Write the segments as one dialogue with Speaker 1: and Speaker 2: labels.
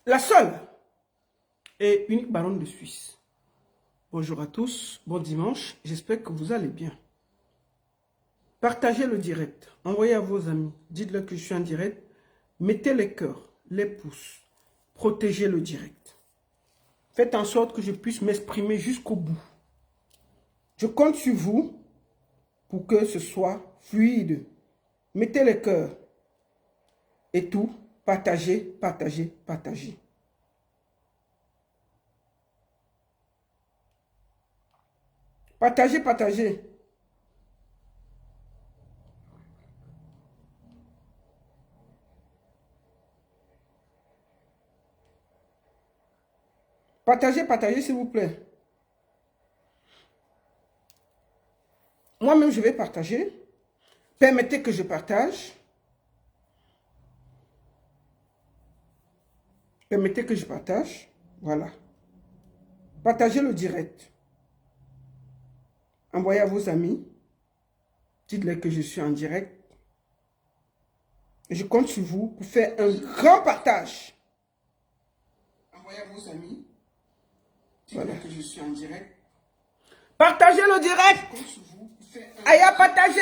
Speaker 1: La seule et unique baronne de Suisse. Bonjour à tous, bon dimanche, j'espère que vous allez bien. Partagez le direct, envoyez à vos amis, dites-leur que je suis en direct, mettez les cœurs, les pouces, protégez le direct. Faites en sorte que je puisse m'exprimer jusqu'au bout. Je compte sur vous pour que ce soit fluide. Mettez les cœurs et tout, partagez, partagez, partagez. Partagez, partagez. Partagez, partagez s'il vous plaît. Moi-même, je vais partager. Permettez que je partage. Permettez que je partage. Voilà. Partagez le direct. Envoyez à vos amis. Dites-leur que je suis en direct. Et je compte sur vous pour faire un grand partage. Envoyez à vos amis. Dites-leur que je suis en direct. Partagez le direct. Aïe, partagez.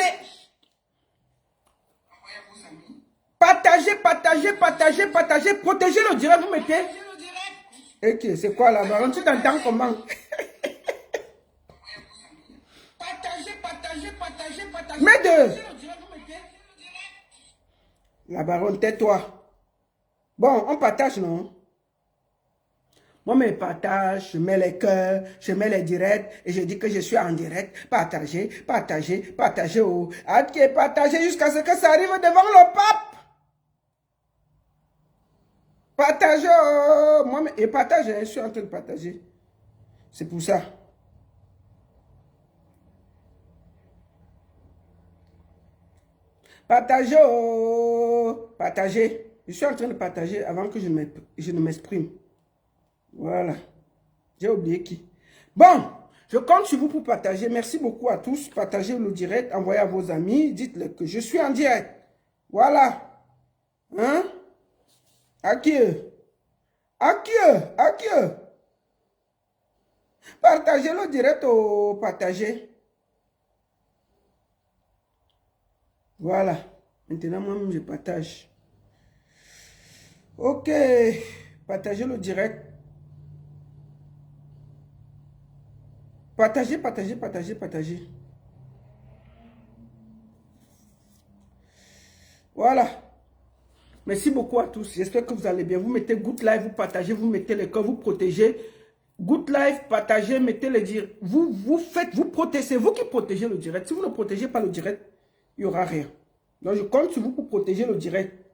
Speaker 1: Partagez, partagez, partagez, partagez. Protégez le direct, vous mettez. Ok, c'est quoi là, baron? Tu t'entends comment? Partagez, partagez, partagez, partagez. Mets deux. La baronne, tais-toi. Bon, on partage, non? Moi, je partage, je mets les cœurs, je mets les directs et je dis que je suis en direct. Partagez, partagez, partagez. Oh. Ok, partagez jusqu'à ce que ça arrive devant le pape. Partagez. Oh. Moi, et partagez, je suis en train de partager. C'est pour ça. Partagez. Oh. Partagez. Je suis en train de partager avant que je ne m'exprime. Voilà. J'ai oublié qui. Bon, je compte sur vous pour partager. Merci beaucoup à tous. Partagez le direct. Envoyez à vos amis. Dites-leur que je suis en direct. Voilà. Hein? À qui? À qui? À qui? Partagez le direct au partagez. Voilà. Maintenant, moi-même, je partage. Ok. Partagez le direct. Partagez, partagez, partagez, partagez. Voilà. Merci beaucoup à tous. J'espère que vous allez bien. Vous mettez good live, vous partagez, vous mettez les cœurs, vous protégez. Good live, partagez, mettez les directs. Vous faites, vous protégez. C'est vous qui protégez le direct. Si vous ne protégez pas le direct, il n'y aura rien. Donc je compte sur vous pour protéger le direct.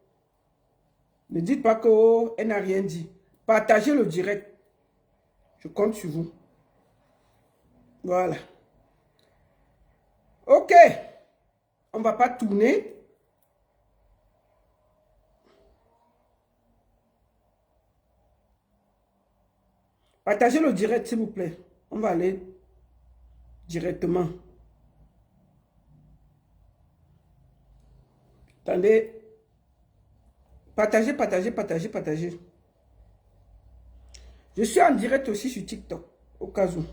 Speaker 1: Ne dites pas que oh, elle n'a rien dit. Partagez le direct. Je compte sur vous. Voilà. Ok. On ne va pas tourner. Partagez le direct, s'il vous plaît. On va aller directement. Attendez. Partagez, partagez, partagez, partagez. Je suis en direct aussi sur TikTok, au cas où.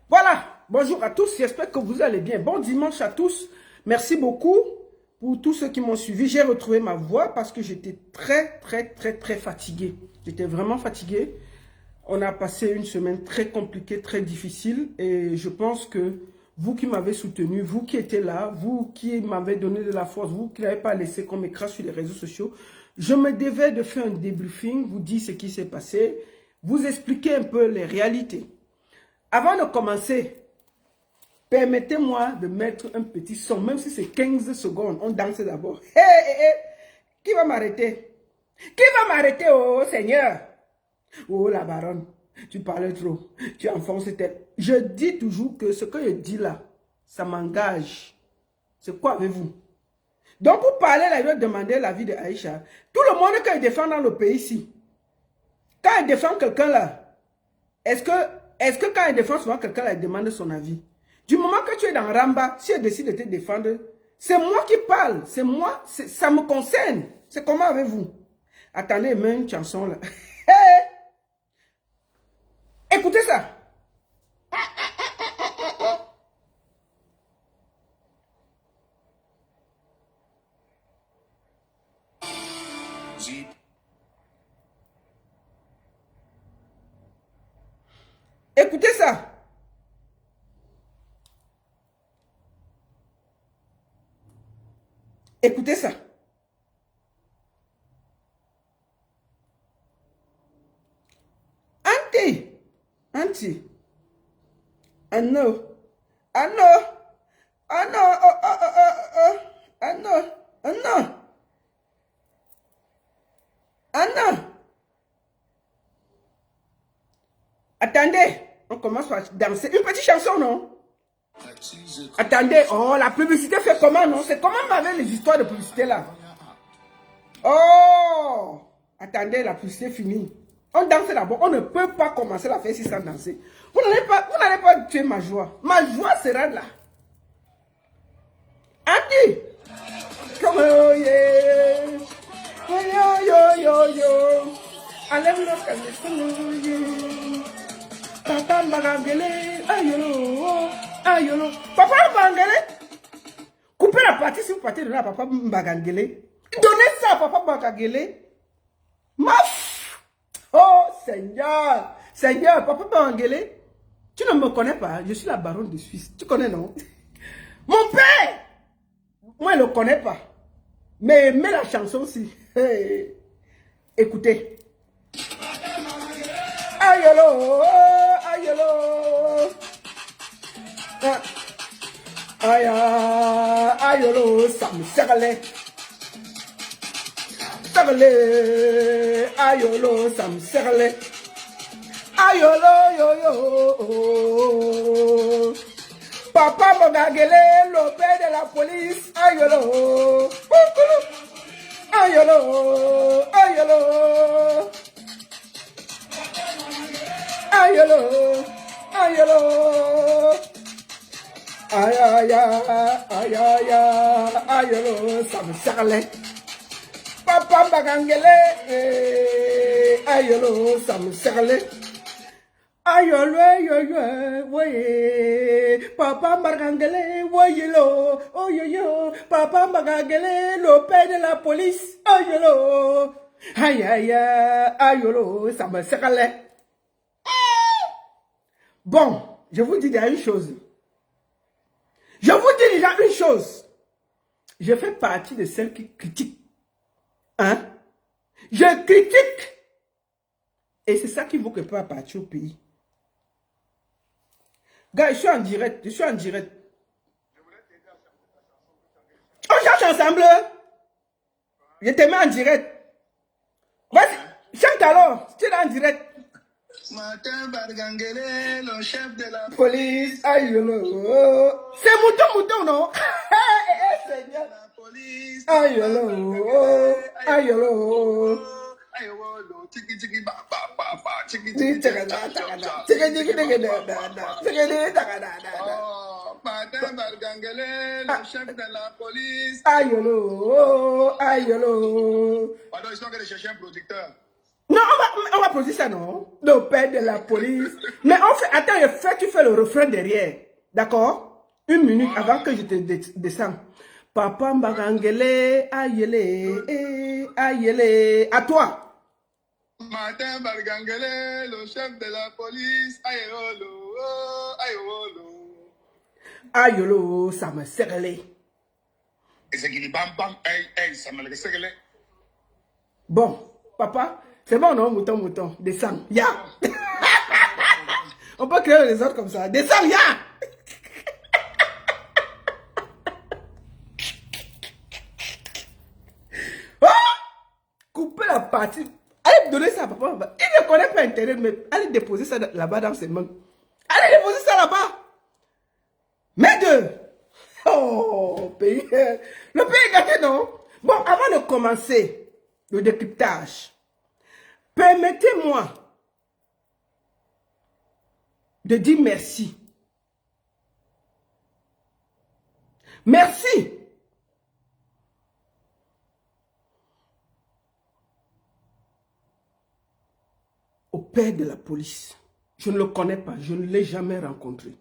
Speaker 1: Voilà. Bonjour à tous. J'espère que vous allez bien. Bon dimanche à tous. Merci beaucoup pour tous ceux qui m'ont suivi. J'ai retrouvé ma voix parce que j'étais très fatigué. J'étais vraiment fatigué. On a passé une semaine très compliquée, très difficile. Et je pense que vous qui m'avez soutenu, vous qui étiez là, vous qui m'avez donné de la force, vous qui n'avez pas laissé qu'on m'écrase sur les réseaux sociaux, je me devais de faire un débriefing, vous dire ce qui s'est passé, vous expliquer un peu les réalités. Avant de commencer, permettez-moi de mettre un petit son, même si c'est 15 secondes, on danse d'abord. Hé, hé, hé, qui va m'arrêter? Qui va m'arrêter, oh Seigneur? Oh la baronne, tu parles trop, tu enfonces tête. Je dis toujours que ce que je dis là, ça m'engage. C'est quoi avez-vous? Donc pour parler là, je vais demander l'avis de Aïcha. Tout le monde quand il défend dans le pays ici, quand il défend quelqu'un là, est-ce que quand il défend souvent quelqu'un là, il demande son avis? Du moment que tu es dans Ramba, si elle décide de te défendre, c'est moi qui parle, c'est moi, ça me concerne. C'est comment avez-vous? Attendez, même une chanson là. Hey! Écoutez ça. Écoutez ça. Écoutez ça. Anti. I know. I know. I know. I know. I know. I know. Attendez. On commence par danser. Une petite chanson, non? Attendez. Oh, la publicité fait comment, non? C'est comment avec les histoires de publicité, là? Oh! Attendez, la publicité finie. On danse d'abord. On ne peut pas commencer la fête sans danser. Vous n'allez pas tuer ma joie. Ma joie sera là. Andy! Come on, yeah! Yo. Enlève-le, calme-le. Papa Mbagangele. Ayolo. Papa Mbagangele. Coupez la partie si vous partez de là, Papa Mbagangele. Donnez ça à Papa Mbagangele. Maf! Oh, Seigneur! Seigneur, Papa Mbagangele. Tu ne me connais pas, je suis la baronne de Suisse. Tu connais, non? Mon père! Moi, je ne le connais pas. Mais mets la chanson aussi. Hey. Écoutez. Ayolo! Ayolo, ça me serre. Ayolo, ça me serre. Ayolo, yo. Papa Mbagangele, le père de la police. Ayolo. Ayolo, ça me serre. Papa Mbagangele, ayolo, ça me serre. Ayolo, voyez, Papa Mbagangele, voyez-le, oh yo, Papa Mbagangele, le père de la police, ayolo, ayolo, ça me serre. Bon, je vous dis déjà une chose. Je fais partie de celles qui critiquent. Hein? Je critique. Et c'est ça qui vaut que pas partir au pays. Gars, je suis en direct. On cherche ensemble. Je te mets en direct. Vas-y, chante alors. Tu es là en direct.
Speaker 2: Martin Mbagangele, le chef de la
Speaker 1: police. Ayolo. C'est mouton, non? Seigneur.
Speaker 2: La police.
Speaker 1: Ayolo.
Speaker 2: Tiki ba tiki Martin Mbagangele, le chef de la police.
Speaker 1: Ayolo.
Speaker 2: Pardon, ils sont en train de chercher un producteur.
Speaker 1: Non, on va produire ça, non? Le père de la police. Mais on fait, attends, tu fais le refrain derrière. D'accord? Une minute avant que je te descende. Papa Mbagangele, ayele. À toi.
Speaker 2: Martin Mbagangele, le chef de la police.
Speaker 1: Ayolo, ça me serre.
Speaker 2: Et c'est qui dit bam, ça me serre.
Speaker 1: Bon, papa, c'est bon, non, mouton, descends, ya. On peut créer les autres comme ça. Descends, ya. Oh! Coupez la partie. Allez donner ça à papa. Il ne connaît pas Internet, mais allez déposer ça là-bas dans ses mains. Allez déposer ça là-bas. Mais deux. Oh, pays. Le pays est gâté, non? Bon, avant de commencer le décryptage, permettez-moi de dire merci. Merci. père de la police. Je ne le connais pas, je ne l'ai jamais rencontré.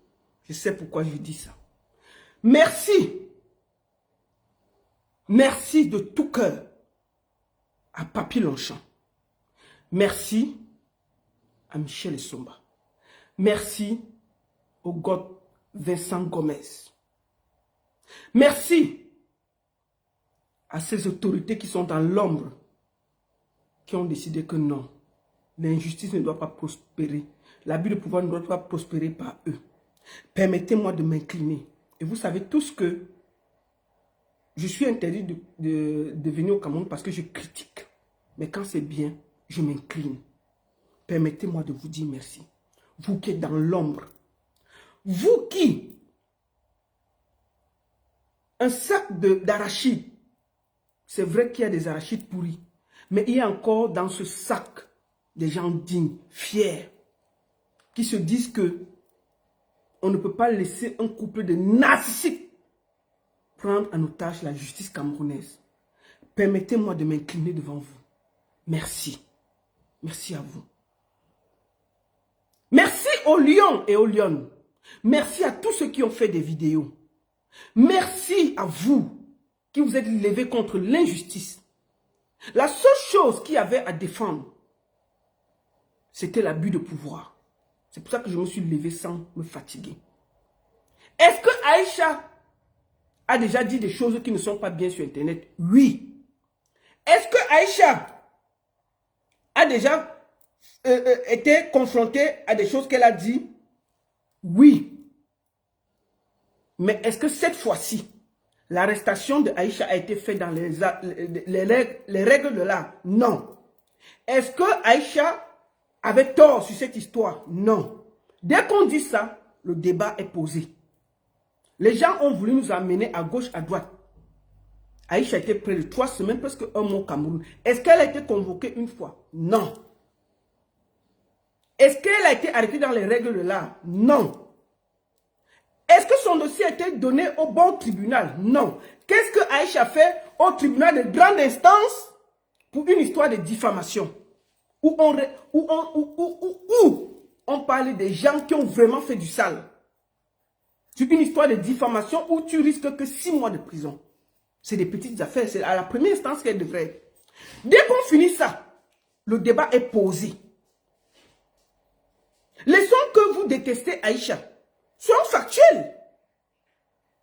Speaker 1: Je sais pourquoi je dis ça. Merci. Merci de tout cœur à Papi Longchamp. Merci à Michel Essomba. Merci au God Vincent Gomez. Merci à ces autorités qui sont dans l'ombre, qui ont décidé que non, l'injustice ne doit pas prospérer. L'abus de pouvoir ne doit pas prospérer par eux. Permettez-moi de m'incliner. Et vous savez tous que je suis interdit de venir au Cameroun parce que je critique. Mais quand c'est bien, je m'incline. Permettez-moi de vous dire merci. Vous qui êtes dans l'ombre. Vous qui, un sac d'arachides, c'est vrai qu'il y a des arachides pourris, mais il y a encore dans ce sac des gens dignes, fiers, qui se disent que on ne peut pas laisser un couple de narcissiques prendre en otage la justice camerounaise. Permettez-moi de m'incliner devant vous. Merci. Merci à vous. Merci aux lions et aux lionnes. Merci à tous ceux qui ont fait des vidéos. Merci à vous qui vous êtes levés contre l'injustice. La seule chose qu'il y avait à défendre, c'était l'abus de pouvoir. C'est pour ça que je me suis levé sans me fatiguer. Est-ce que Aïcha a déjà dit des choses qui ne sont pas bien sur Internet? Oui. Est-ce que Aïcha a déjà été confrontée à des choses qu'elle a dit? Oui. Mais est-ce que cette fois-ci, l'arrestation de Aïcha a été faite dans les règles de l'art? Non. Est-ce que Aïcha avait tort sur cette histoire? Non. Dès qu'on dit ça, le débat est posé. Les gens ont voulu nous amener à gauche, à droite. Aïcha a été près de 3 semaines, presque un mois au Cameroun. Est-ce qu'elle a été convoquée une fois? Non. Est-ce qu'elle a été arrêtée dans les règles de l'art? Non. Est-ce que son dossier a été donné au bon tribunal? Non. Qu'est-ce que Aïcha fait au tribunal de grande instance pour une histoire de diffamation? Où on parle des gens qui ont vraiment fait du sale. C'est une histoire de diffamation où tu risques que 6 mois de prison. C'est des petites affaires. C'est à la première instance qu'elle devrait être. Dès qu'on finit ça, le débat est posé. Laissons que vous détestez Aïcha. Soyons factuels.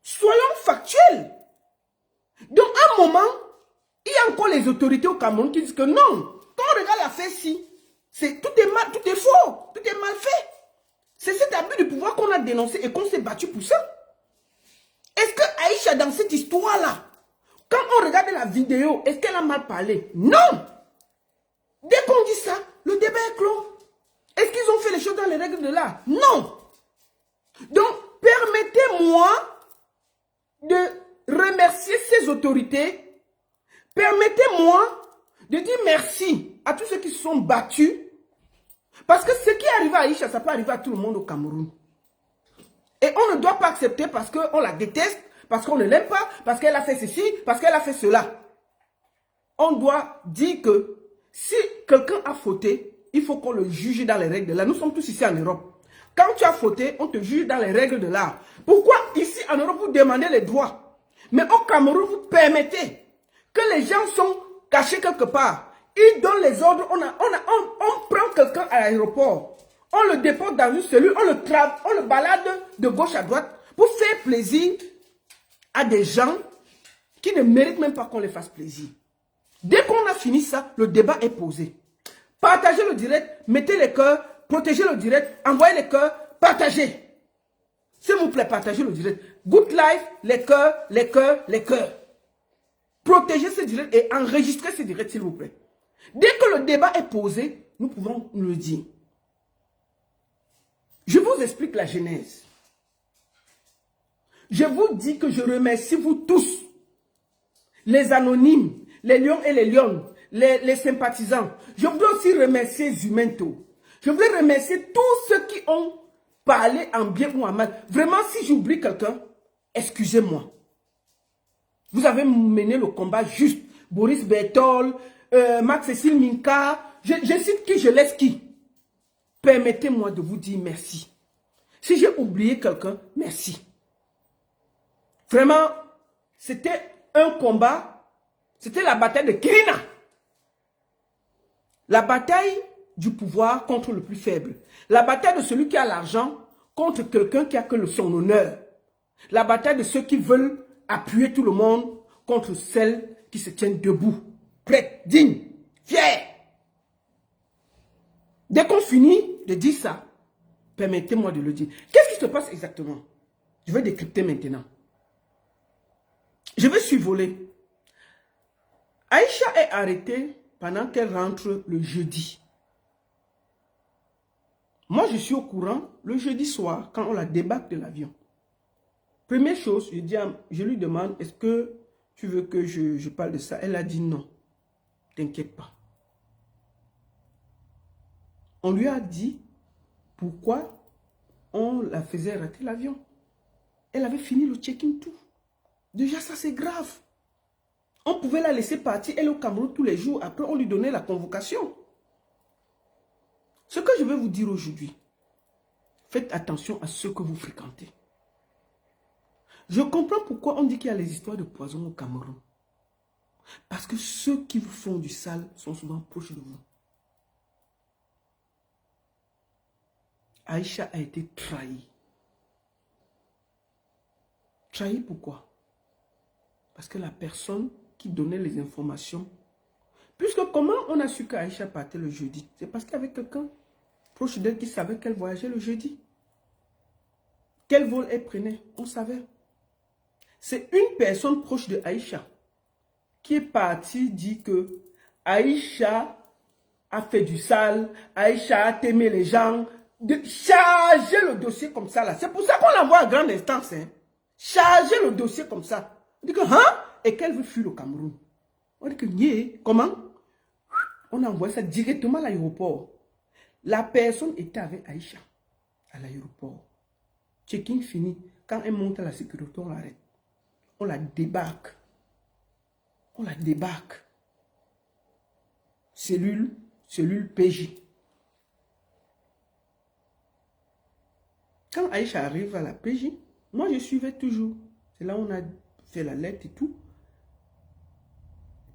Speaker 1: Soyons factuels. Donc, à un moment, il y a encore les autorités au Cameroun qui disent que non, quand on regarde l'affaire ci, tout est mal, tout est faux, tout est mal fait. C'est cet abus de pouvoir qu'on a dénoncé et qu'on s'est battu pour ça. Est-ce que Aïcha, dans cette histoire-là, quand on regarde la vidéo, est-ce qu'elle a mal parlé? Non. Dès qu'on dit ça, le débat est clos. Est-ce qu'ils ont fait les choses dans les règles de l'art? Non. Donc, permettez-moi de remercier ces autorités. Permettez-moi de dire merci à tous ceux qui se sont battus. Parce que ce qui est arrivé à Aïcha, ça peut arriver à tout le monde au Cameroun. Et on ne doit pas accepter parce qu'on la déteste, parce qu'on ne l'aime pas, parce qu'elle a fait ceci, parce qu'elle a fait cela. On doit dire que si quelqu'un a fauté, il faut qu'on le juge dans les règles de l'art. Nous sommes tous ici en Europe. Quand tu as fauté, on te juge dans les règles de l'art. Pourquoi ici en Europe vous demandez les droits? Mais au Cameroun, vous permettez que les gens sont cachés quelque part. Ils donnent les ordres, on prend quelqu'un à l'aéroport, on le dépose dans une cellule, on le balade de gauche à droite pour faire plaisir à des gens qui ne méritent même pas qu'on les fasse plaisir. Dès qu'on a fini ça, le débat est posé. Partagez le direct, mettez les cœurs, protégez le direct, envoyez les cœurs, partagez. S'il vous plaît, partagez le direct. Good life, les cœurs, les cœurs, les cœurs. Protégez ce direct et enregistrez ce direct, s'il vous plaît. Dès que le débat est posé, nous pouvons le dire. Je vous explique la genèse. Je vous dis que je remercie vous tous, les anonymes, les lions et les lionnes, les sympathisants. Je voudrais aussi remercier Zumento. Je voudrais remercier tous ceux qui ont parlé en bien ou en mal. Vraiment, si j'oublie quelqu'un, excusez-moi. Vous avez mené le combat juste. Boris Bertol, Max Cécile Minka, je cite qui, je laisse qui. permettez-moi de vous dire merci. Si j'ai oublié quelqu'un, merci. Vraiment, c'était un combat. C'était la bataille de Kirina. La bataille du pouvoir contre le plus faible. La bataille de celui qui a l'argent contre quelqu'un qui a que son honneur. La bataille de ceux qui veulent appuyer tout le monde contre celle qui se tiennent debout, prête, digne, fière. Dès qu'on finit de dire ça, permettez-moi de le dire. Qu'est-ce qui se passe exactement? Je vais décrypter maintenant. Je vais survoler. Aïcha est arrêtée pendant qu'elle rentre le jeudi. Moi, je suis au courant le jeudi soir quand on la débarque de l'avion. Première chose, je lui demande, est-ce que tu veux que je parle de ça? Elle a dit non. T'inquiète pas. On lui a dit pourquoi on la faisait rater l'avion. Elle avait fini le check-in tout. Déjà, ça c'est grave. On pouvait la laisser partir, elle est au Cameroun tous les jours. Après, on lui donnait la convocation. Ce que je vais vous dire aujourd'hui, faites attention à ce que vous fréquentez. Je comprends pourquoi on dit qu'il y a les histoires de poison au Cameroun. Parce que ceux qui vous font du sale sont souvent proches de vous. Aïcha a été trahie. Trahie pourquoi? Parce que la personne qui donnait les informations, puisque comment on a su qu'Aïcha partait le jeudi? C'est parce qu'il y avait quelqu'un proche d'elle qui savait qu'elle voyageait le jeudi. Quel vol elle prenait? On savait. C'est une personne proche de Aïcha qui est partie dire que Aïcha a fait du sale, Aïcha a aimé les gens, de charger le dossier comme ça là. C'est pour ça qu'on l'envoie à grande instance. Hein. Charger le dossier comme ça. On dit que, hein? Et qu'elle veut fuir au Cameroun. On dit que, nie, comment? On a envoyé ça directement à l'aéroport. La personne était avec Aïcha à l'aéroport. Check-in fini. Quand elle monte à la sécurité, on l'arrête. On la débarque. On la débarque. Cellule PJ. Quand Aïcha arrive à la PJ, moi je suivais toujours. C'est là où on a fait la lettre et tout.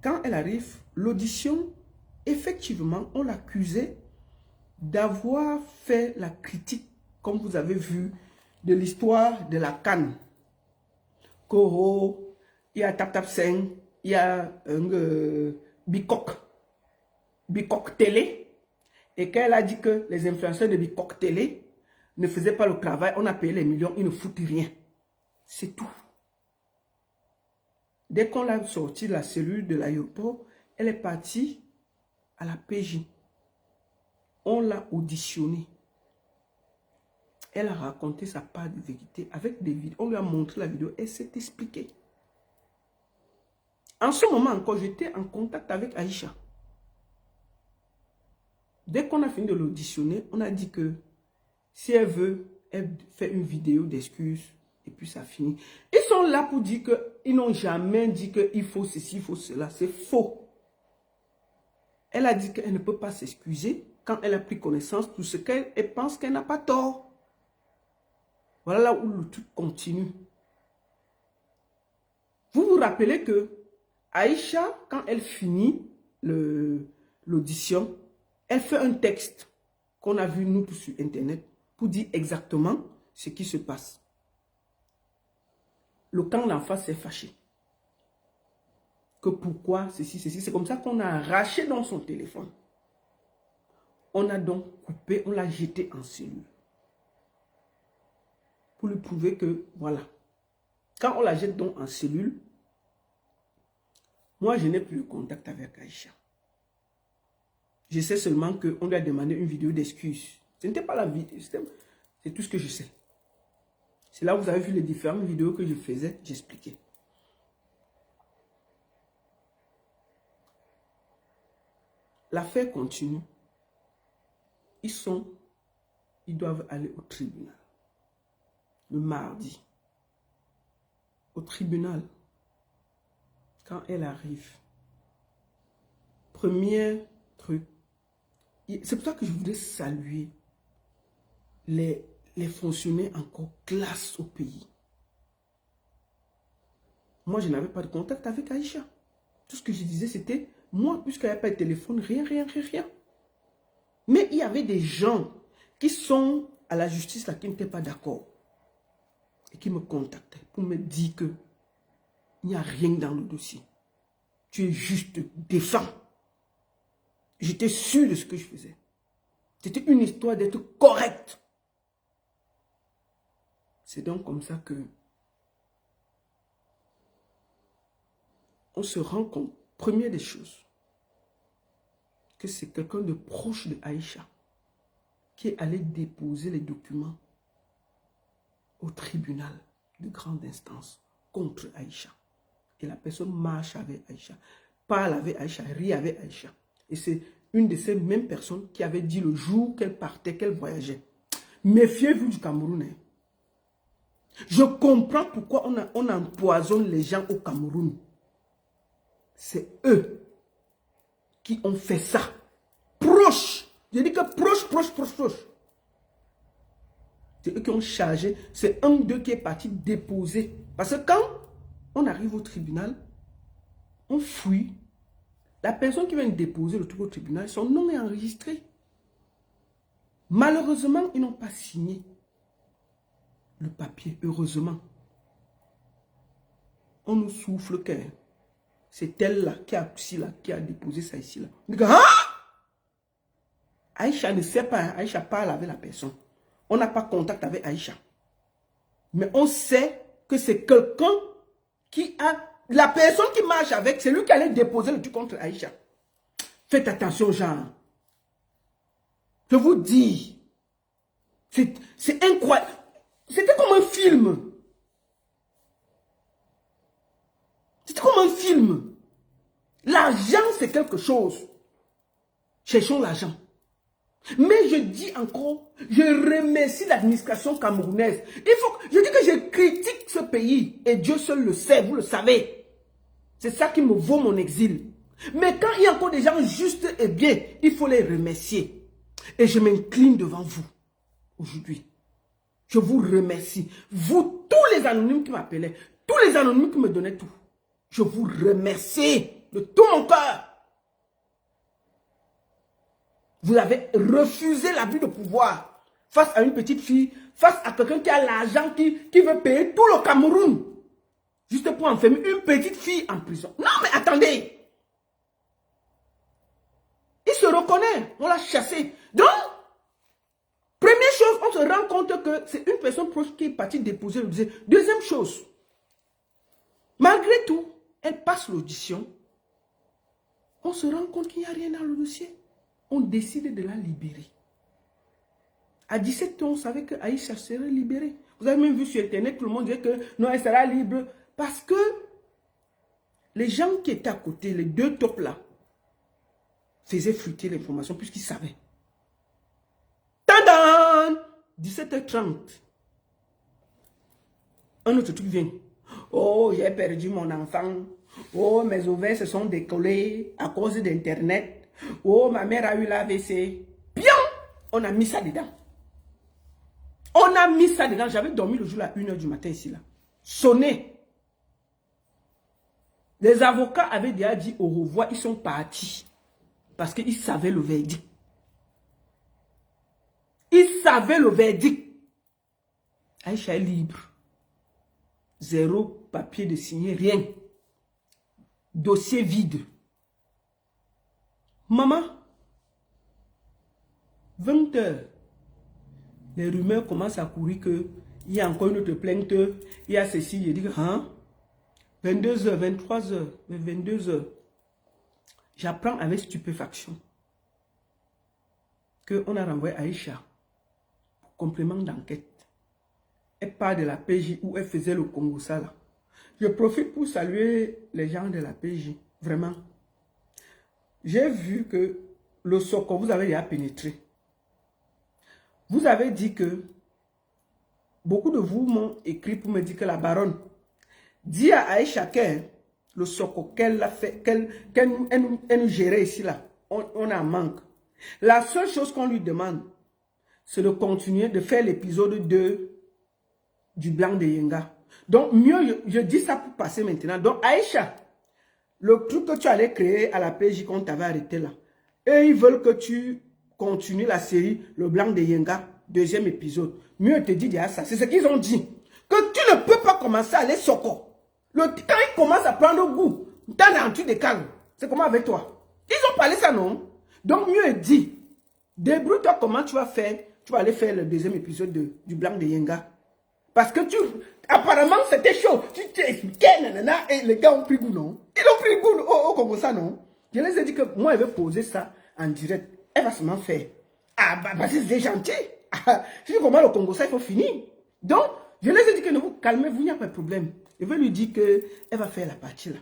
Speaker 1: Quand elle arrive, l'audition, effectivement, on l'accusait d'avoir fait la critique, comme vous avez vu, de l'histoire de la canne. Koro, il y a Tap Tap Seng, il y a Bikok Télé. Et quand elle a dit que les influenceurs de Bikok Télé ne faisaient pas le travail, on a payé les millions, ils ne foutent rien. C'est tout. Dès qu'on l'a sorti de la cellule de l'aéroport, elle est partie à la PJ. On l'a auditionnée. Elle a raconté sa part de vérité avec des vidéos. On lui a montré la vidéo. Elle s'est expliquée. En ce moment encore, j'étais en contact avec Aïcha. Dès qu'on a fini de l'auditionner, on a dit que si elle veut, elle fait une vidéo d'excuses et puis ça finit. Ils sont là pour dire qu'ils n'ont jamais dit qu'il faut ceci, il faut cela. C'est faux. Elle a dit qu'elle ne peut pas s'excuser quand elle a pris connaissance de ce qu'elle pense qu'elle n'a pas tort. Voilà là où le truc continue. Vous vous rappelez que Aïcha, quand elle finit l'audition, elle fait un texte qu'on a vu nous tous sur Internet pour dire exactement ce qui se passe. Le camp d'en face s'est fâché. Que pourquoi ceci, ceci. C'est comme ça qu'on a arraché dans son téléphone. On a donc coupé, on l'a jeté en cellule. Pour lui prouver que, voilà. Quand on la jette donc en cellule, moi je n'ai plus de contact avec Aïcha. Je sais seulement qu'on lui a demandé une vidéo d'excuses. Ce n'était pas la vidéo, c'est tout ce que je sais. C'est là où vous avez vu les différentes vidéos que je faisais, j'expliquais. L'affaire continue. Ils doivent aller au tribunal. Le mardi. Au tribunal. Quand elle arrive. Premier truc. C'est pour ça que je voudrais saluer les fonctionnaires encore classe au pays. Moi, je n'avais pas de contact avec Aïcha. Tout ce que je disais, c'était, moi, puisqu'il n'y a pas de téléphone, rien. Mais il y avait des gens qui sont à la justice là, qui n'étaient pas d'accord. Et qui me contactaient pour me dire que il n'y a rien dans le dossier. Tu es juste défunt. J'étais sûr de ce que je faisais. C'était une histoire d'être correct. C'est donc comme ça que on se rend compte, première des choses, que c'est quelqu'un de proche de Aïcha qui est allé déposer les documents au tribunal de grande instance contre Aïcha. Et la personne marche avec Aïcha, parle avec Aïcha, rit avec Aïcha. Et c'est une de ces mêmes personnes qui avait dit le jour qu'elle partait, qu'elle voyageait. Méfiez-vous du Cameroun. Hein. Je comprends pourquoi on empoisonne les gens au Cameroun. C'est eux qui ont fait ça. Proche. Je dis que proche. C'est eux qui ont chargé. C'est un d'eux qui est parti déposer. Parce que quand on arrive au tribunal, on fouille. La personne qui vient déposer le truc au tribunal, son nom est enregistré. Malheureusement, ils n'ont pas signé le papier. Heureusement. On nous souffle que c'est elle-là qui a déposé ça ici. Là. On dit, hein? Aïcha ne sait pas. Hein? Aïcha parle avec la personne. On n'a pas contact avec Aïcha. Mais on sait que c'est quelqu'un qui a... La personne qui marche avec, c'est lui qui allait déposer le truc contre Aïcha. Faites attention, Jean. Je vous dis. C'est incroyable. C'était comme un film. C'était comme un film. L'argent, c'est quelque chose. Cherchons l'argent. Mais je dis encore, je remercie l'administration camerounaise. Je dis que je critique ce pays. Et Dieu seul le sait, vous le savez. C'est ça qui me vaut mon exil. Mais quand il y a encore des gens justes et bien, il faut les remercier. Et je m'incline devant vous aujourd'hui. Je vous remercie. Vous, tous les anonymes qui m'appelaient, tous les anonymes qui me donnaient tout. Je vous remercie de tout mon cœur. Vous avez refusé l'abus de pouvoir face à une petite fille, face à quelqu'un qui a l'argent, qui veut payer tout le Cameroun. Juste pour enfermer une petite fille en prison. Non, mais attendez. Il se reconnaît. On l'a chassé. Donc, première chose, on se rend compte que c'est une personne proche qui est partie déposer le dossier. Deuxième chose, malgré tout, elle passe l'audition. On se rend compte qu'il n'y a rien dans le dossier. On décide de la libérer. À 17 ans, on savait que Aïcha serait libérée. Vous avez même vu sur Internet, tout le monde disait que non, elle sera libre. Parce que les gens qui étaient à côté, les deux tops là, faisaient fruiter l'information puisqu'ils savaient. Tadam! 17h30. Un autre truc vient. Oh, j'ai perdu mon enfant. Oh, mes ovaires se sont décollés à cause d'Internet. Oh, ma mère a eu l'AVC. Bien! On a mis ça dedans. On a mis ça dedans. J'avais dormi le jour à 1h du matin ici là. Sonné. Les avocats avaient déjà dit au revoir, ils sont partis. Parce qu'ils savaient le verdict. Ils savaient le verdict. Aïcha est libre. Zéro papier de signer, rien. Dossier vide. Maman, 20 h, les rumeurs commencent à courir qu'il y a encore une autre plainte, il y a ceci, je dis, hein? 22 h, 23 h, 22 h. J'apprends avec stupéfaction qu'on a renvoyé Aïcha pour complément d'enquête. Elle part de la PJ où elle faisait le Congo ça là. Je profite pour saluer les gens de la PJ, vraiment. J'ai vu que le Soko, vous avez déjà pénétré. Vous avez dit que beaucoup de vous m'ont écrit pour me dire que la baronne dit à Aïcha que le Soko qu'elle a fait, qu'elle nous gérait ici là, on en manque. La seule chose qu'on lui demande, c'est de continuer de faire l'épisode 2 du Blanc de Yenga. Donc, mieux, je dis ça pour passer maintenant. Donc, Aïcha, le truc que tu allais créer à la PJ qu'on t'avait arrêté là, eux, ils veulent que tu continues la série Le Blanc de Yenga, deuxième épisode. Mieux te dit déjà ça. C'est ce qu'ils ont dit. Que tu ne peux pas commencer à aller soko. Quand il commence à prendre goût, t'as l'entude de calme. C'est comment avec toi? Ils ont parlé ça, non? Donc, mieux dit, débrouille-toi comment tu vas faire. Tu vas aller faire le deuxième épisode du Blanc de Yenga. Parce que apparemment, c'était chaud. Tu t'es expliqué, nanana, et les gars ont pris goût, non? Ils ont pris goût comme ça, non? Je les ai dit que moi, je vais poser ça en direct. Elle va seulement faire. Ah, bah, c'est gentil. Ah, si je commence le Congo, ça, il faut finir. Donc, je les ai dit que ne vous calmez-vous, il n'y a pas de problème. Je vais lui dire qu'elle va faire la partie là.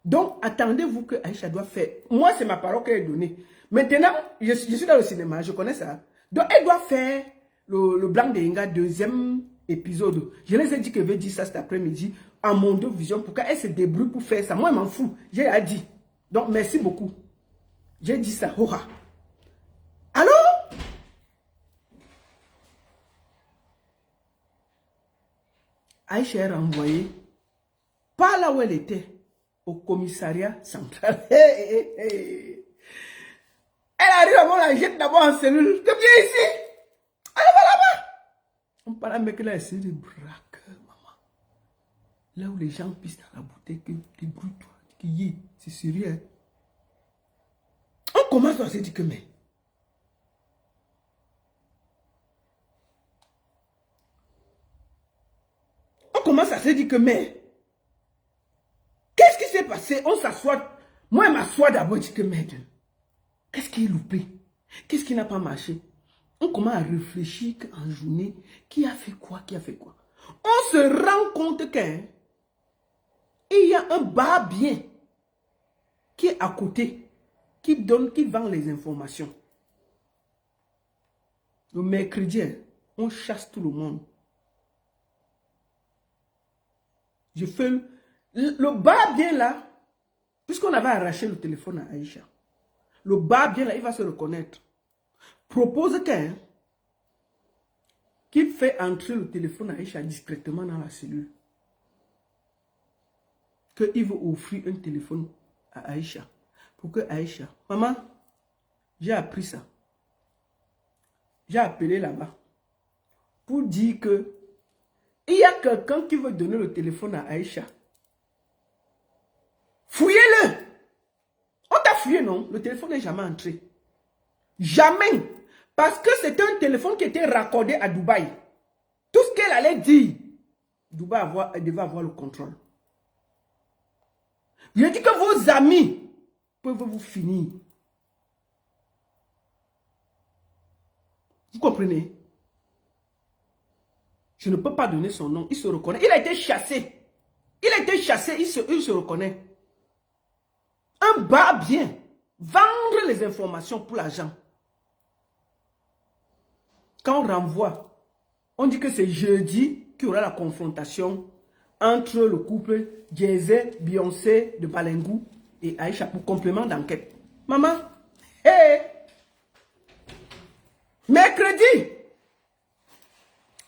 Speaker 1: Donc, attendez-vous que Aïcha doit faire. Moi, c'est ma parole qu'elle a donnée. Maintenant, je suis dans le cinéma, je connais ça. Donc, elle doit faire le Blanc de Yenga, deuxième épisode. Je les ai dit que je vais dire ça cet après-midi à mon deux vision pour qu'elle se débrouille pour faire ça. Moi, je m'en fous. J'ai dit. Donc, merci beaucoup. J'ai dit ça. Hora. Alors, Aïcha est renvoyée par là où elle était, au commissariat central. Elle arrive avant, la jette d'abord en cellule. Que viens ici. Allez, va là-bas. On parle avec la série de braqueurs, maman. Là où les gens pissent dans la bouteille, que débrouille-toi. C'est sérieux. Hein? On commence à se dire que mais. On commence à se dire que mais. Qu'est-ce qui s'est passé? On s'assoit. Moi, je m'assois d'abord et dis que mais. Qu'est-ce qui est loupé? Qu'est-ce qui n'a pas marché? On commence à réfléchir en journée. Qui a fait quoi? Qui a fait quoi? On se rend compte qu'il y a un bar bien qui est à côté, qui vend les informations. Le mercredi, on chasse tout le monde. Je fais le bar bien là, puisqu'on avait arraché le téléphone à Aïcha. Le bar bien là, il va se reconnaître. Propose qu'il fait entrer le téléphone à Aïcha discrètement dans la cellule. Qu'il veut offrir un téléphone à Aïcha. Pour que Aïcha, maman, j'ai appris ça. J'ai appelé là-bas. Pour dire que il y a quelqu'un qui veut donner le téléphone à Aïcha. Fouillez-le. On t'a fouillé, non? Le téléphone n'est jamais entré. Jamais. Parce que c'était un téléphone qui était raccordé à Dubaï. Tout ce qu'elle allait dire, Dubaï devait avoir le contrôle. Je dis que vos amis peuvent vous finir. Vous comprenez? Je ne peux pas donner son nom. Il se reconnaît. Il a été chassé. Il a été chassé. Il se reconnaît. Un bar bien. Vendre les informations pour l'argent. Quand on renvoie, on dit que c'est jeudi qu'il y aura la confrontation entre le couple Jay-Z, Beyoncé de Balengou et Aïcha pour complément d'enquête. Maman, hey! Mercredi,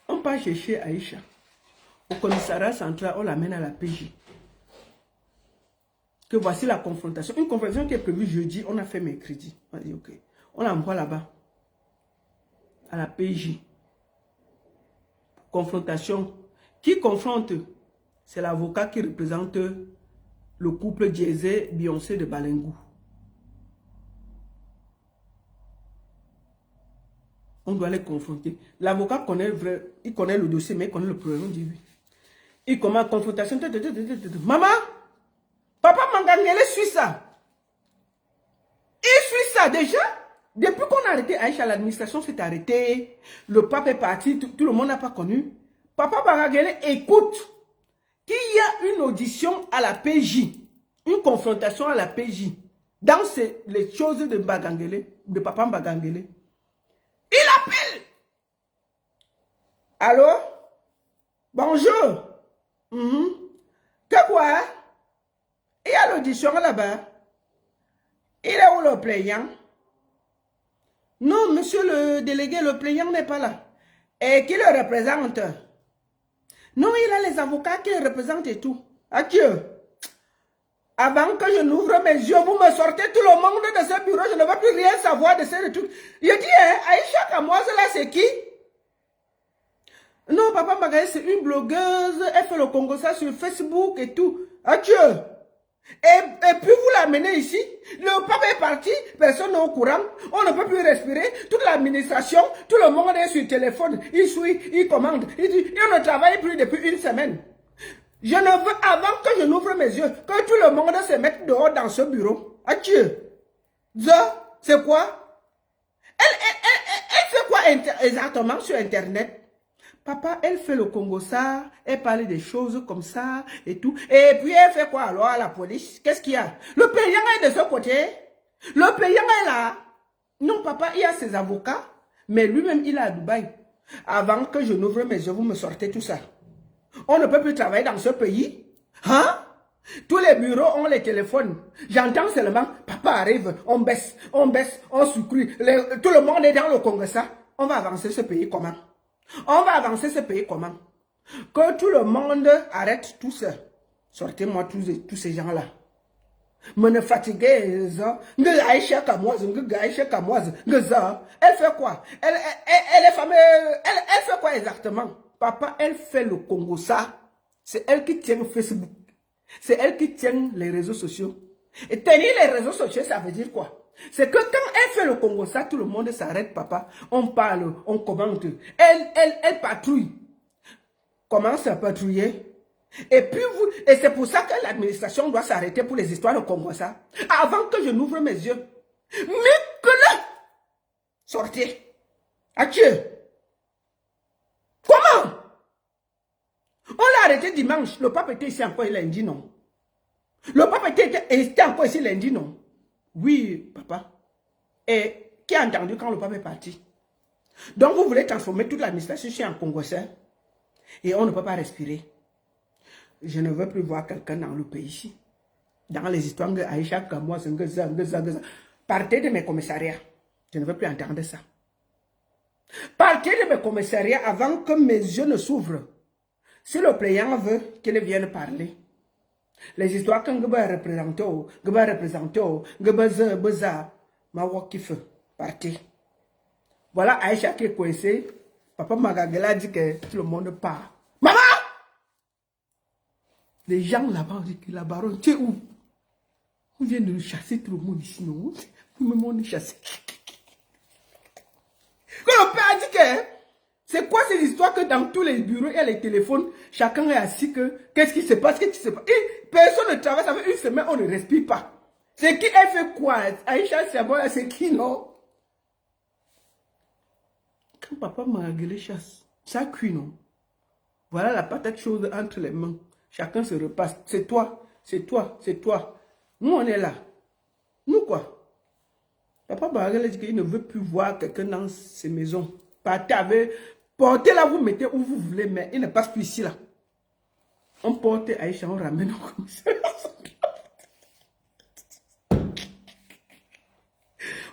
Speaker 1: on part chercher Aïcha. Au commissariat central, on l'amène à la PJ. Que voici la confrontation. Une confrontation qui est prévue jeudi, on a fait mercredi. On a dit ok. On l'envoie là-bas. À la PJ. Confrontation. Qui confronte? C'est l'avocat qui représente le couple Jay-Z, Beyoncé de Balengou. On doit les confronter. L'avocat connaît il connaît le dossier, mais il connaît le problème. On dit oui. Il commence confrontation. Maman, papa Mangangele suit ça. Il suit ça déjà. Depuis qu'on a arrêté Aïcha, l'administration s'est arrêtée. Le pape est parti, tout le monde n'a pas connu. Papa Mangangele écoute qu'il y a une audition à la PJ. Une confrontation à la PJ. Dans les choses de Mbagangele, de papa Mbagangele. Il appelle. Allô? Bonjour. Que quoi? Il y a l'audition là-bas. Il est où le plaignant? Non, monsieur le délégué, le plaignant n'est pas là. Et qui le représente? Non, il a les avocats qui le représentent et tout. Adieu. Avant que je n'ouvre mes yeux, vous me sortez tout le monde de ce bureau, je ne veux plus rien savoir de ces trucs. Il dit, hein, Aïcha Kamoise, là, c'est qui? Non, Papa Magaye, c'est une blogueuse, elle fait le Congo ça sur Facebook et tout. Adieu. Et puis vous l'amenez ici, le pape est parti, personne n'est au courant, on ne peut plus respirer, toute l'administration, tout le monde est sur le téléphone, il suit, il commande, il dit, on ne travaille plus depuis une semaine. Je ne veux, avant que je n'ouvre mes yeux, que tout le monde se mette dehors dans ce bureau. Adieu. C'est quoi? Elle fait quoi exactement sur Internet? Papa, elle fait le Congo ça, elle parle des choses comme ça et tout. Et puis elle fait quoi alors à la police? Qu'est-ce qu'il y a? Le payant est de ce côté. Le payant est là. Non, papa, il y a ses avocats, mais lui-même, il est à Dubaï. Avant que je n'ouvre mes yeux, vous me sortez tout ça. On ne peut plus travailler dans ce pays. Hein? Tous les bureaux ont les téléphones. J'entends seulement, papa arrive, on baisse, on sucre. Tout le monde est dans le Congo ça. On va avancer ce pays comment? On va avancer ce pays comment? Que tout le monde arrête tout ça. Sortez-moi tous ces gens-là. Me ne fatiguez pas. Elle fait quoi? Elle est fameuse. Elle fait quoi exactement? Papa, elle fait le Congo ça. C'est elle qui tient Facebook. C'est elle qui tient les réseaux sociaux. Et tenir les réseaux sociaux, ça veut dire quoi? C'est que quand elle fait le Congo ça, tout le monde s'arrête, papa. On parle, on commente. Elle patrouille. Commence à patrouiller. Et puis et c'est pour ça que l'administration doit s'arrêter pour les histoires de Congo ça. Avant que je n'ouvre mes yeux. Mais que là, sortez. Adieu. Comment? On l'a arrêté dimanche. Le pape était ici encore lundi, non? Le pape était encore ici lundi, non? Oui, papa. Et qui a entendu quand le pape est parti? Donc vous voulez transformer toute l'administration ici en Congolais et on ne peut pas respirer. Je ne veux plus voir quelqu'un dans le pays ici. Dans les histoires de Aïcha, Kamoa, partez de mes commissariats. Je ne veux plus entendre ça. Partez de mes commissariats avant que mes yeux ne s'ouvrent. Si le plaignant veut qu'il vienne parler, les histoires que je vais représenter, partez. Voilà Aïcha qui est coincée. Papa Magagela dit que tout le monde part. Maman! Les gens là-bas disent que la baronne, tu es où? On vient de nous chasser tout le monde ici, non? Nous-mêmes on est chassés. Quand le père a dit que c'est quoi cette histoire que dans tous les bureaux et les téléphones, chacun est assis que qu'est-ce qui se passe, qu'est-ce qui se passe? Et personne ne travaille, ça fait une semaine, on ne respire pas. C'est qui elle fait quoi? Aïcha, c'est qui, non? Quand papa m'a gueulé chasse, ça cuit, non? Voilà la patate chaude entre les mains. Chacun se repasse. C'est toi, c'est toi, c'est toi. Nous, on est là. Nous, quoi? Papa Baragel dit qu'il ne veut plus voir quelqu'un dans ses maisons. Partez avec... Portez-la, vous mettez où vous voulez, mais il ne passe plus ici, là. On porte Aïcha, on ramène au commissariat.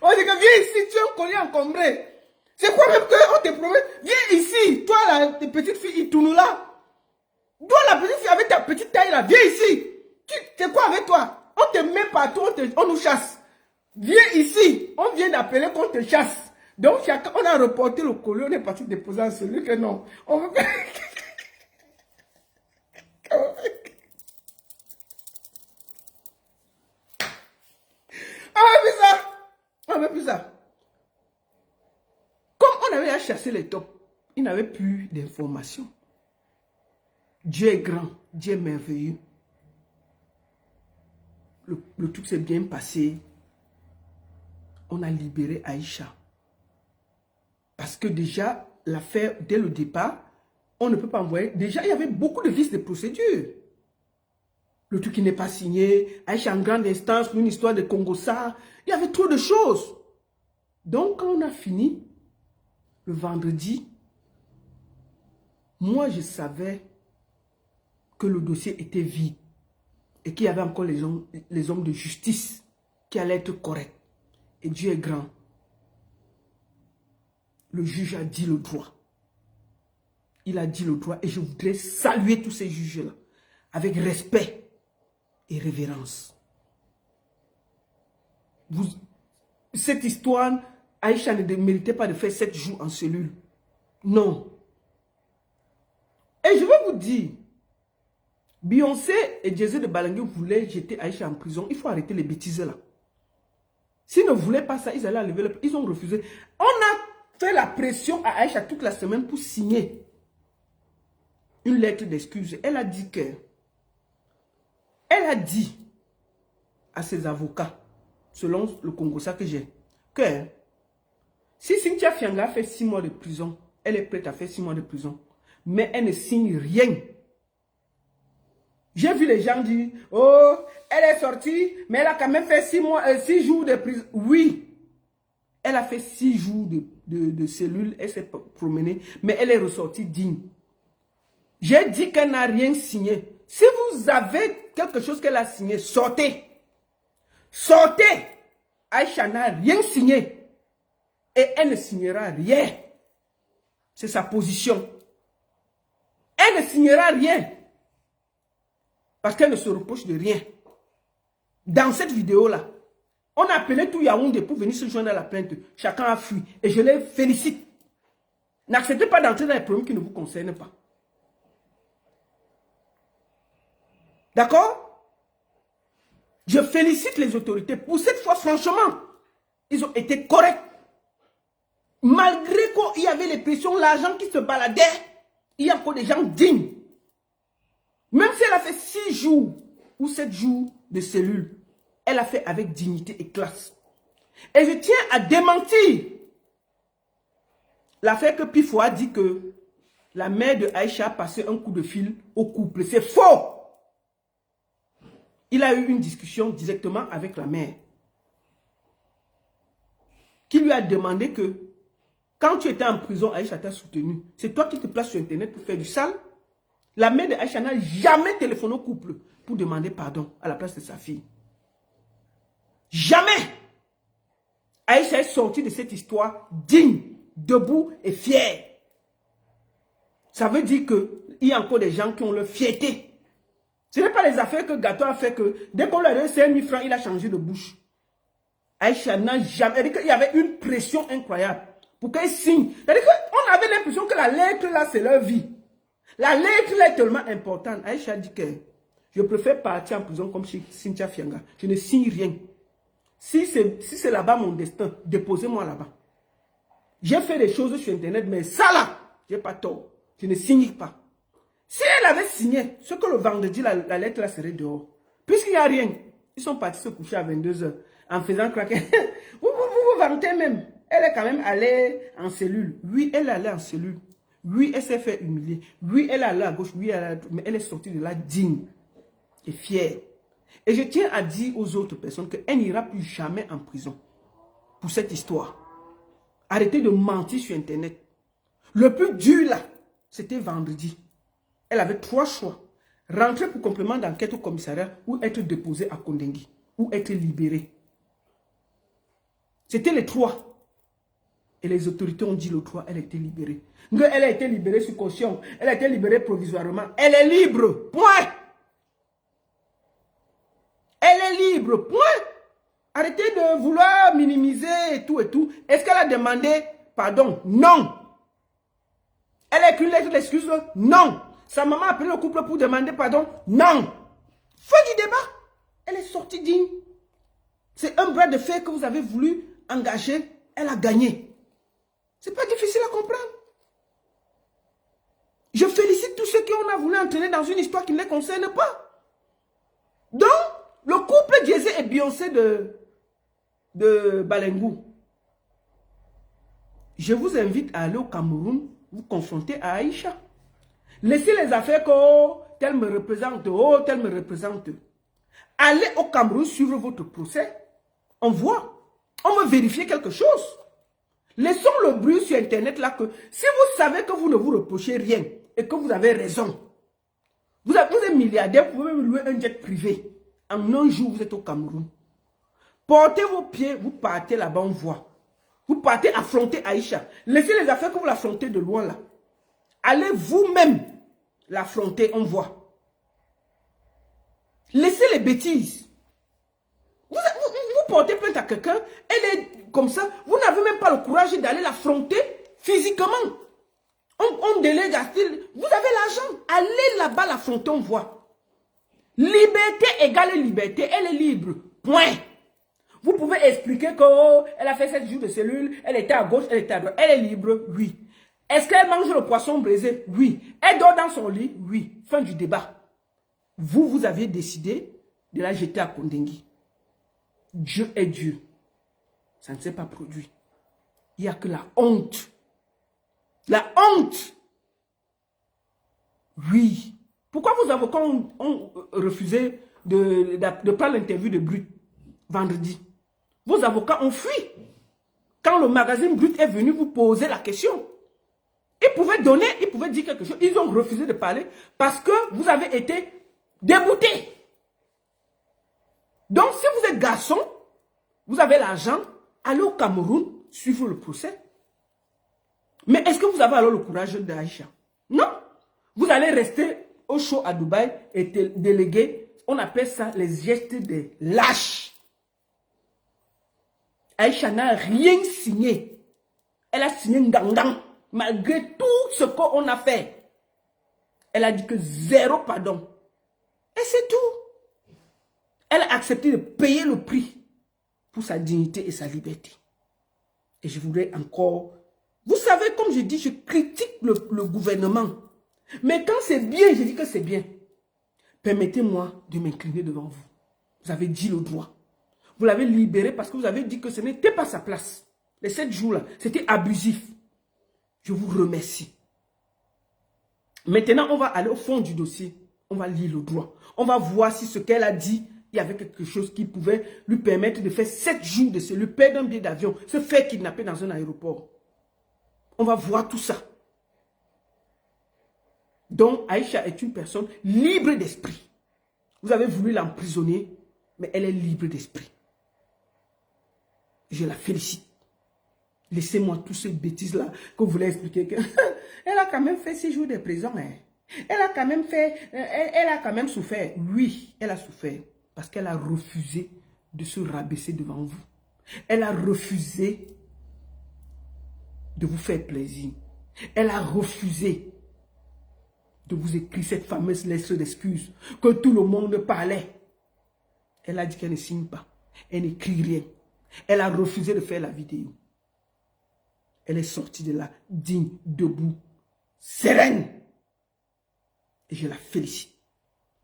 Speaker 1: On dit que viens ici, tu es un collier encombré. C'est quoi même qu'on te promet? Viens ici, toi là, tes petites filles, ils tournent là. Toi la petite fille avec ta petite taille là, viens ici. C'est quoi avec toi? On te met partout, on nous chasse. Viens ici, on vient d'appeler qu'on te chasse. Donc chacun, on a reporté le collier, on est parti déposer à celui que non. On veut... On veut plus ça. Comme on avait à chasser les tops, il n'avait plus d'informations. Dieu est grand, Dieu est merveilleux. Le truc s'est bien passé. On a libéré Aïcha. Parce que déjà, l'affaire, dès le départ, on ne peut pas envoyer. Déjà, il y avait beaucoup de vices de procédure. Le truc qui n'est pas signé, Aïcha en grande instance, une histoire de Congo ça. Il y avait trop de choses. Donc, quand on a fini, le vendredi, moi, je savais que le dossier était vide et qu'il y avait encore les hommes de justice qui allaient être corrects. Et Dieu est grand. le juge a dit le droit. Il a dit le droit et je voudrais saluer tous ces juges-là avec respect et révérence. Cette histoire, Aïcha ne méritait pas de faire 7 jours en cellule. Non. Et je vais vous dire, Beyoncé et Jay-Z de Balangui voulaient jeter Aïcha en prison. Il faut arrêter les bêtises là. S'ils ne voulaient pas ça, ils allaient enlever le... Ils ont refusé. On a fait la pression à Aïcha toute la semaine pour signer une lettre d'excuse. Elle a dit que... Elle a dit à ses avocats, selon le Congossa que j'ai, que si Cynthia Fianga fait 6 mois de prison, elle est prête à faire 6 mois de prison, mais elle ne signe rien. J'ai vu les gens dire, oh, elle est sortie, mais elle a quand même fait 6 jours de prison. Oui, elle a fait 6 jours de cellule, elle s'est promenée, mais elle est ressortie digne. J'ai dit qu'elle n'a rien signé. Si vous avez quelque chose qu'elle a signé, sortez. Sortez. Aïcha n'a rien signé. Et elle ne signera rien. C'est sa position. Elle ne signera rien. Parce qu'elle ne se reproche de rien. Dans cette vidéo-là, on a appelé tout Yaoundé pour venir se joindre à la plainte. Chacun a fui. Et je les félicite. N'acceptez pas d'entrer dans les problèmes qui ne vous concernent pas. D'accord? Je félicite les autorités. Pour cette fois, franchement, ils ont été corrects. Malgré qu'il y avait les pressions, l'argent qui se baladait, il y a encore des gens dignes. Même si elle a fait 6 jours ou 7 jours de cellule, elle a fait avec dignité et classe. Et je tiens à démentir l'affaire que Pifo a dit que la mère de Aïcha a passé un coup de fil au couple. C'est faux! Il a eu une discussion directement avec la mère qui lui a demandé que quand tu étais en prison, Aïcha t'a soutenu. C'est toi qui te places sur Internet pour faire du sale. La mère de Aïcha n'a jamais téléphoné au couple pour demander pardon à la place de sa fille. Jamais. Aïcha est sortie de cette histoire digne, debout et fière. Ça veut dire qu'il y a encore des gens qui ont leur fierté. Ce n'est pas les affaires que Gâteau a fait que dès qu'on lui a donné 5 000 francs, il a changé de bouche. Aïcha n'a jamais... Il y avait une pression incroyable pour qu'elle signe. C'est-à-dire qu'on avait l'impression que la lettre là, c'est leur vie. La lettre là est tellement importante. Aïcha dit que je préfère partir en prison comme chez Cynthia Fianga. Je ne signe rien. Si c'est là-bas mon destin, déposez-moi là-bas. J'ai fait des choses sur Internet, mais ça là, je n'ai pas tort. Je ne signe pas. Si elle avait signé, ce que le vendredi, la lettre là serait dehors. Puisqu'il n'y a rien, ils sont partis se coucher à 22 h en faisant craquer. vous vantez même. Elle est quand même allée en cellule. Oui, elle est allée en cellule. Oui, elle s'est fait humilier. Oui, elle est allée à gauche. Oui, elle est allée à droite. Mais elle est sortie de là digne et fière. Et je tiens à dire aux autres personnes qu'elle n'ira plus jamais en prison pour cette histoire. Arrêtez de mentir sur Internet. Le plus dur là, c'était vendredi. Elle avait 3 choix. Rentrer pour complément d'enquête au commissariat ou être déposée à Kondengui ou être libérée. C'était les 3. Et les autorités ont dit le 3, elle a été libérée. Elle a été libérée sur caution. Elle a été libérée provisoirement. Elle est libre. Point. Elle est libre. Point. Arrêtez de vouloir minimiser et tout et tout. Est-ce qu'elle a demandé pardon? Non. Elle a écrit une lettre d'excuse? Non. Sa maman a appelé le couple pour demander pardon? Non. Fin du débat. Elle est sortie digne. C'est un bras de fer que vous avez voulu engager. Elle a gagné. C'est pas difficile à comprendre. Je félicite tous ceux qui ont voulu entraîner dans une histoire qui ne les concerne pas. Donc, le couple Jay-Z et Beyoncé de Balengou. Je vous invite à aller au Cameroun, vous confronter à Aïcha. Laissez les affaires que tel me représente, tel me représente. Allez au Cameroun suivre votre procès. On voit. On veut vérifier quelque chose. Laissons le bruit sur Internet là que si vous savez que vous ne vous reprochez rien et que vous avez raison, vous êtes milliardaire, vous pouvez louer un jet privé. En un jour, vous êtes au Cameroun. Portez vos pieds, vous partez là-bas, on voit. Vous partez affronter Aïcha. Laissez les affaires que vous l'affrontez de loin là. Allez vous-même l'affronter, on voit. Laissez les bêtises. Vous portez plainte à quelqu'un, elle est comme ça, vous n'avez même pas le courage d'aller l'affronter physiquement. On délègue à style, vous avez l'argent, allez là-bas l'affronter, on voit. Liberté égale liberté, elle est libre, point. Vous pouvez expliquer qu'elle a fait 7 jours de cellule, elle était à gauche, elle était à droite, elle est libre, oui. Est-ce qu'elle mange le poisson braisé? Oui. Elle dort dans son lit? Oui. Fin du débat. Vous avez décidé de la jeter à Kondengui. Dieu est Dieu. Ça ne s'est pas produit. Il n'y a que la honte. La honte. Oui. Pourquoi vos avocats ont refusé de prendre l'interview de Brut vendredi? Vos avocats ont fui. Quand le magazine Brut est venu vous poser la question, ils pouvaient donner, ils pouvaient dire quelque chose. Ils ont refusé de parler parce que vous avez été déboutés. Donc, si vous êtes garçon, vous avez l'argent, allez au Cameroun, suivre le procès. Mais est-ce que vous avez alors le courage d'Aïcha? Non. Vous allez rester au show à Dubaï et déléguer, on appelle ça les gestes des lâches. Aïcha n'a rien signé. Elle a signé Ngangang. Malgré tout ce qu'on a fait. Elle a dit que 0 pardon. Et c'est tout. Elle a accepté de payer le prix pour sa dignité et sa liberté. Et je voudrais encore... Vous savez, comme je dis, je critique le gouvernement. Mais quand c'est bien, je dis que c'est bien. Permettez-moi de m'incliner devant vous. Vous avez dit le droit. Vous l'avez libéré parce que vous avez dit que ce n'était pas sa place. Les 7 jours-là, c'était abusif. Je vous remercie. Maintenant, on va aller au fond du dossier. On va lire le droit. On va voir si ce qu'elle a dit, il y avait quelque chose qui pouvait lui permettre de faire 7 jours de se lui perdre un billet d'avion, se faire kidnapper dans un aéroport. On va voir tout ça. Donc, Aïcha est une personne libre d'esprit. Vous avez voulu l'emprisonner, mais elle est libre d'esprit. Je la félicite. Laissez-moi toutes ces bêtises-là que vous voulez expliquer. Elle a quand même fait 6 jours de prison. Hein. Elle a quand même fait... Elle a quand même souffert. Oui, elle a souffert. Parce qu'elle a refusé de se rabaisser devant vous. Elle a refusé de vous faire plaisir. Elle a refusé de vous écrire cette fameuse lettre d'excuse que tout le monde parlait. Elle a dit qu'elle ne signe pas. Elle n'écrit rien. Elle a refusé de faire la vidéo. Elle est sortie de là, digne, debout, sereine. Et je la félicite.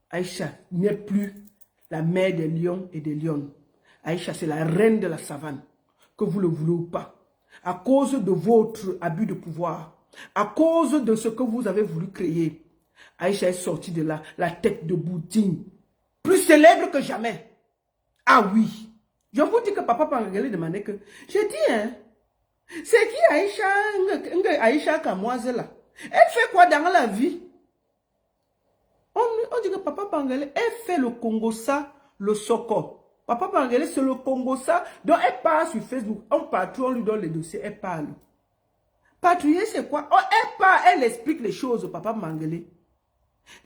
Speaker 1: Aïcha n'est plus la mère des lions et des lionnes. Aïcha, c'est la reine de la savane, que vous le voulez ou pas. À cause de votre abus de pouvoir, à cause de ce que vous avez voulu créer, Aïcha est sortie de là, la tête debout, digne, plus célèbre que jamais. Ah oui, je vous dis que papa Pangele demandait que, j'ai dit, hein, c'est qui Aïcha Kamoise là? Elle fait quoi dans la vie? On dit que Papa Pangele, elle fait le Congo-ça, le Soko. Papa Pangele, c'est le Congo-ça. Donc elle parle sur Facebook. On patrouille, on lui donne les dossiers, elle parle. Patrouiller, c'est quoi? Oh, elle parle, elle explique les choses, Papa Pangele.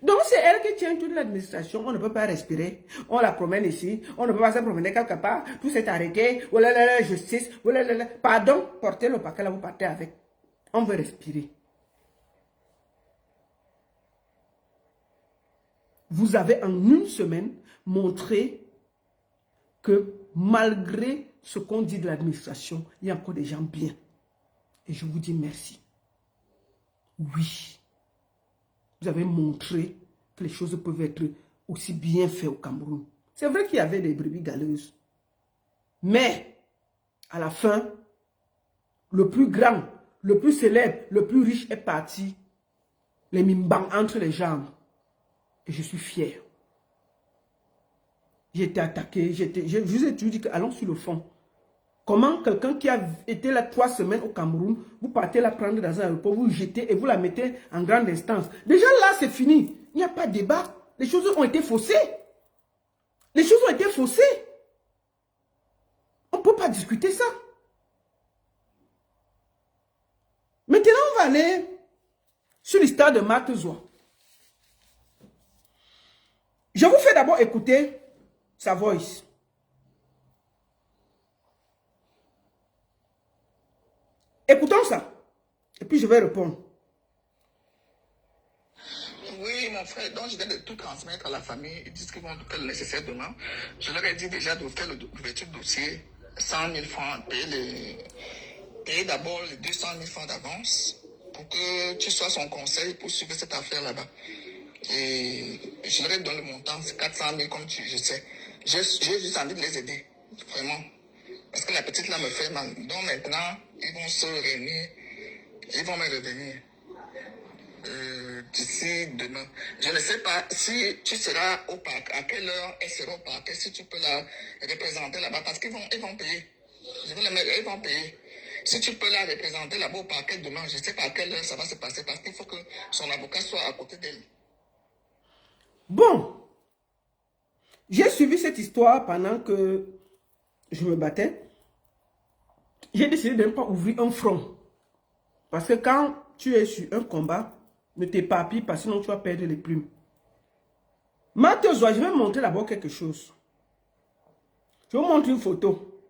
Speaker 1: Donc c'est elle qui tient toute l'administration. On ne peut pas respirer. On la promène ici. On ne peut pas se promener quelque part. Tout s'est arrêté. Oh là là là, justice. Oh là là là. Pardon, portez le paquet là, vous partez avec. On veut respirer. Vous avez en une semaine montré que malgré ce qu'on dit de l'administration, il y a encore des gens bien. Et je vous dis merci. Oui. Vous avez montré que les choses peuvent être aussi bien faites au Cameroun. C'est vrai qu'il y avait des brebis galeuses. Mais, à la fin, le plus grand, le plus célèbre, le plus riche est parti. Les mimbang entre les jambes. Et je suis fier. J'ai été attaqué. Je vous ai toujours dit que allons sur le fond. Comment quelqu'un qui a été là 3 semaines au Cameroun, vous partez la prendre dans un aéroport, vous jetez et vous la mettez en grande instance. Déjà là, c'est fini. Il n'y a pas de débat. Les choses ont été faussées. Les choses ont été faussées. On ne peut pas discuter ça. condamné sur l'histoire de Marthe Zoua. Je vous fais d'abord écouter sa voice. Écoutons ça. Et puis je vais répondre.
Speaker 2: Oui, mon frère, donc je viens de tout transmettre à la famille. Ils disent qu'ils vont faire le nécessaire demain. Je leur ai dit déjà de faire l'ouverture de dossier, 100 000 francs, payer d'abord les 200 000 francs d'avance pour que tu sois son conseil pour suivre cette affaire là-bas. Et je leur ai donné le montant, c'est 400 000 comme je sais. J'ai juste envie de les aider, vraiment. Parce que la petite là me fait mal. Donc maintenant, ils vont se réunir, ils vont me revenir. D'ici demain. Je ne sais pas si tu seras au parc, à quelle heure elle sera au parc, si tu peux la représenter là-bas, parce qu'ils vont payer. Je vais les mettre, ils vont payer. Si tu peux la représenter là-bas au parquet demain, je ne sais pas à quelle heure ça va se passer, parce qu'il faut que son avocat soit à côté d'elle.
Speaker 1: Bon, j'ai suivi cette histoire pendant que je me battais. J'ai décidé de ne pas ouvrir un front. Parce que quand tu es sur un combat, ne t'éparpille pas, sinon tu vas perdre les plumes. Marthe Zoua, je vais montrer d'abord quelque chose. Je vais vous montrer une photo.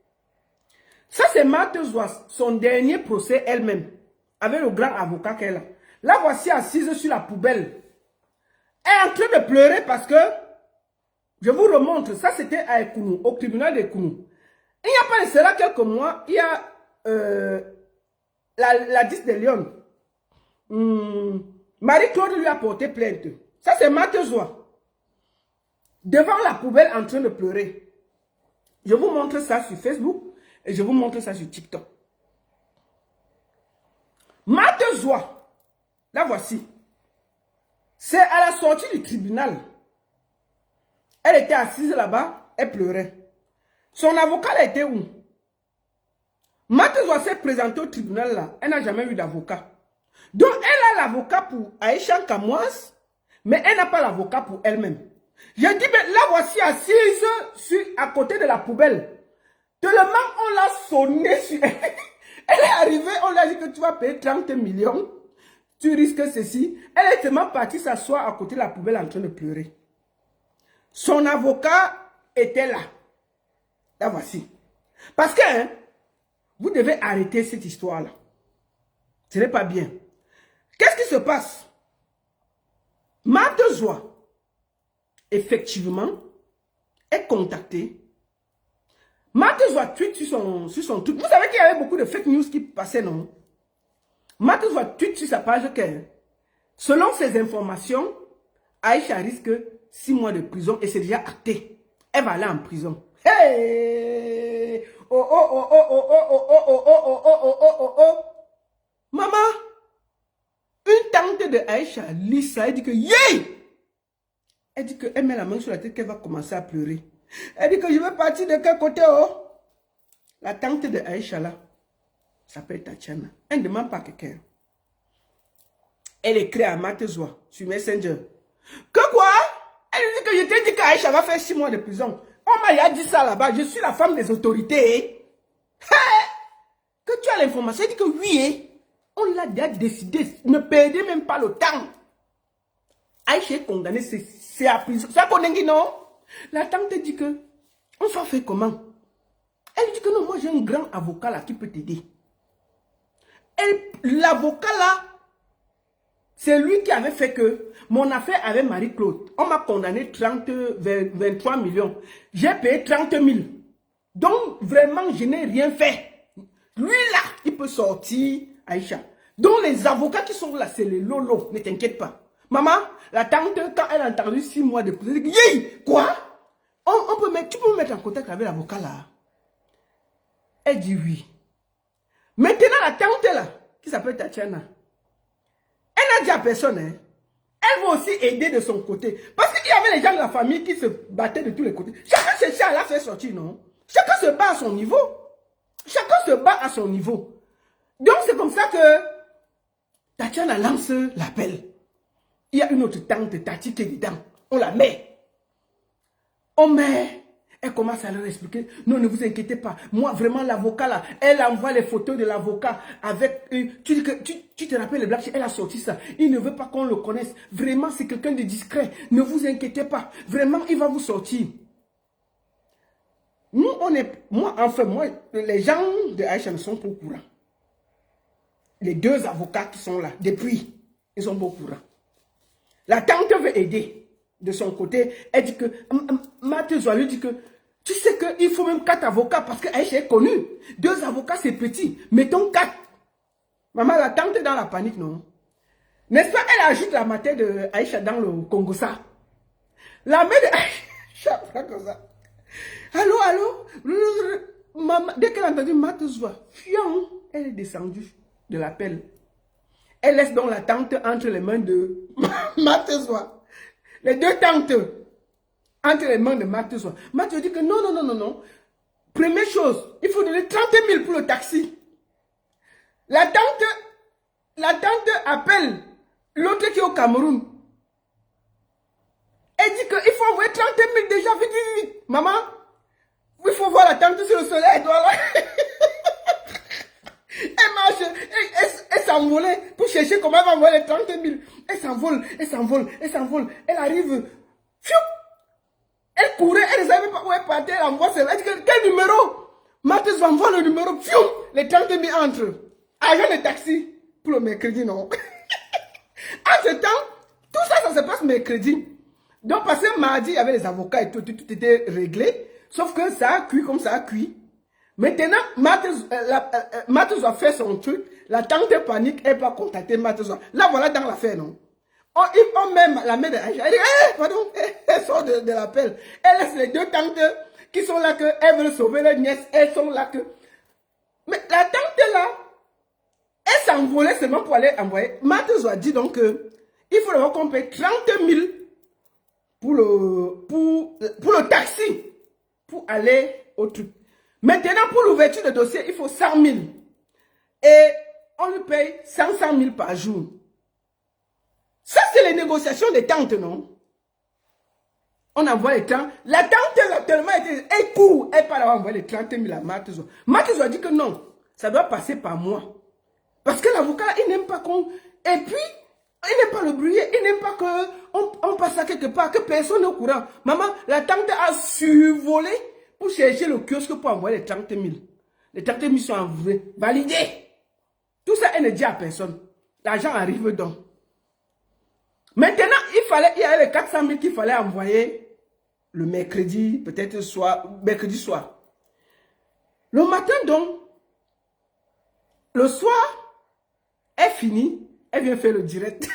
Speaker 1: Ça, c'est Marthe Zoua, son dernier procès elle-même, avec le grand avocat qu'elle a. Là, voici assise sur la poubelle. Elle est en train de pleurer parce que, je vous remontre, ça c'était à Ekounou, au tribunal d'Ekounou. Il n'y a pas de cela quelques mois, il y a la 10 de Lyon. Marie-Claude lui a porté plainte. Ça, c'est Marthe Zoua. Devant la poubelle en train de pleurer. Je vous montre ça sur Facebook et je vous montre ça sur TikTok. Marthe Zoua, la voici. C'est à la sortie du tribunal. Elle était assise là-bas, elle pleurait. Son avocat, elle était où? Marthe Zoua s'est présentée au tribunal là. Elle n'a jamais eu d'avocat. Donc, elle a l'avocat pour Aïcha Kamouas, mais elle n'a pas l'avocat pour elle-même. J'ai dit, mais là, voici assise à côté de la poubelle. Tellement on l'a sonné sur elle. Elle est arrivée, on lui a dit que tu vas payer 30 millions. Tu risques ceci. Elle est tellement partie s'asseoir à côté de la poubelle en train de pleurer. Son avocat était là. Là, voici. Parce que, hein, vous devez arrêter cette histoire-là. Ce n'est pas bien. Qu'est-ce qui se passe? Marthe Zoua, effectivement, est contactée. Marthe Zoua tweet sur son truc. Vous savez qu'il y avait beaucoup de fake news qui passaient, non? Marthe Zoua tweet sur sa page que, selon ces informations, Aïcha risque 6 mois de prison et c'est déjà acté. Elle va aller en prison. Hey! Oh, oh, oh, oh, oh, oh, oh, oh, oh, oh, oh, oh, oh, oh, oh. Maman! Une tante de Aïcha, Lisa, elle dit que yeah! Elle dit qu'elle met la main sur la tête qu'elle va commencer à pleurer. Elle dit que je vais partir de quel côté, oh? La tante de Aïcha là, s'appelle Tatiana. Elle ne demande pas quelqu'un. Elle écrit à Marthe Zoua sur Messenger. Que quoi? Elle dit que je t'ai dit qu'Aïcha va faire 6 mois de prison. On m'a dit ça là-bas. Je suis la femme des autorités. Hey! Que tu as l'information. Elle dit que oui, hein? On l'a déjà décidé. Ne perdez même pas le temps. Aïcha est condamnée, c'est à prison. Ça connaît non? La tante dit que, on va faire comment? Elle dit que non, moi j'ai un grand avocat là qui peut t'aider. L'avocat là, c'est lui qui avait fait que mon affaire avec Marie-Claude, on m'a condamné 23 millions. J'ai payé 30 000. Donc vraiment, je n'ai rien fait. Lui là, il peut sortir. Aïcha. Donc les avocats qui sont là, c'est les lolos, ne t'inquiète pas. Maman, la tante, quand elle a entendu 6 mois de prison, elle dit, yeah, quoi? Tu peux me mettre en contact avec l'avocat là? Elle dit oui. Maintenant, la tante là, qui s'appelle Tatiana, elle n'a dit à personne, hein. Elle va aussi aider de son côté. Parce qu'il y avait les gens de la famille qui se battaient de tous les côtés. Chacun cherchait à la faire sortir, non? Chacun se bat à son niveau. Chacun se bat à son niveau. Donc, c'est comme ça que Tatiana lance l'appel. Il y a une autre tante, Tati, qui est dedans. On la met. On met. Elle Elle commence à leur expliquer. Non, ne vous inquiétez pas. Moi, vraiment, l'avocat là, elle envoie les photos de l'avocat avec... tu dis que tu te rappelles, le Black, elle a sorti ça. Il ne veut pas qu'on le connaisse. Vraiment, c'est quelqu'un de discret. Ne vous inquiétez pas. Vraiment, il va vous sortir. Nous, on est... Moi, enfin, moi, les gens de Aïcha ne sont pas au courant. Les deux avocats qui sont là, depuis, ils sont pas au courant. La tante veut aider. De son côté, elle dit que... Mathieu lui dit que... Tu sais qu'il faut même 4 avocats parce que Aïcha est connue. 2 avocats, c'est petit. Mettons 4. Maman, la tante est dans la panique, non? N'est-ce pas? Elle ajoute la matière de Aïcha dans le Congo, ça. La mère de Aïcha, comme ça. Allô, allô? Maman, dès qu'elle a entendu Mathieu, elle est descendue de l'appel. Elle laisse donc la tante entre les mains de Mathieu. Les 2 tantes entre les mains de Mathieu. Mathieu dit que non, non, non, non, non. Première chose, il faut donner 30 000 pour le taxi. La tante appelle l'autre qui est au Cameroun. Elle dit qu'il faut envoyer 30 000 déjà, vite, vite, vite. Maman, il faut voir la tante sur le soleil. Elle doit là. Elle marche, elle s'envolait pour chercher comment elle va envoyer les 30 000. Elle s'envole, elle s'envole, elle s'envole. Elle arrive. Fiou! Elle courait, elle ne savait pas où elle partait. Elle envoie celle-là. Elle dit quel numéro? Mathis envoie le numéro. Fiou! Les 30 000 entrent. Agent de taxi pour le mercredi, non? En ce temps, tout ça, ça se passe mercredi. Donc, parce que mardi, il y avait les avocats et tout était réglé. Sauf que ça a cuit comme ça a cuit. Maintenant, Mathis a fait son truc. La tante panique, elle va contacter Mathis. Là, voilà dans l'affaire, non? On met la mère de Aïcha. Elle dit, pardon, elle sort de l'appel. Elle laisse les 2 tantes qui sont là, qu'elles veulent sauver leur nièce. Elles sont là que... Mais la tante là, elle s'envolait seulement pour aller envoyer. Mathis a dit donc il faut d'abord qu'on paye 30 000 pour le taxi, pour aller au truc. Maintenant, pour l'ouverture de dossier, il faut 100 000. Et on lui paye 100 000 par jour. Ça, c'est les négociations des tantes, non? On envoie les 30. La tante, elle a tellement été... Elle court. Elle part envoyer les 30 000 à Mathis. Mathis a dit que non. Ça doit passer par moi. Parce que l'avocat, il n'aime pas qu'on... Et puis, il n'aime pas le bruit. Il n'aime pas qu'on passe à quelque part, que personne n'est au courant. Maman, la tante a survolé pour chercher le kiosque pour envoyer les 30 000. Les 30 000 sont envoyés, validés. Tout ça, elle ne dit à personne. L'argent arrive donc. Maintenant, il y avait les 400 000 qu'il fallait envoyer le mercredi, peut-être mercredi soir. Le matin donc, le soir, elle finit, elle vient faire le direct.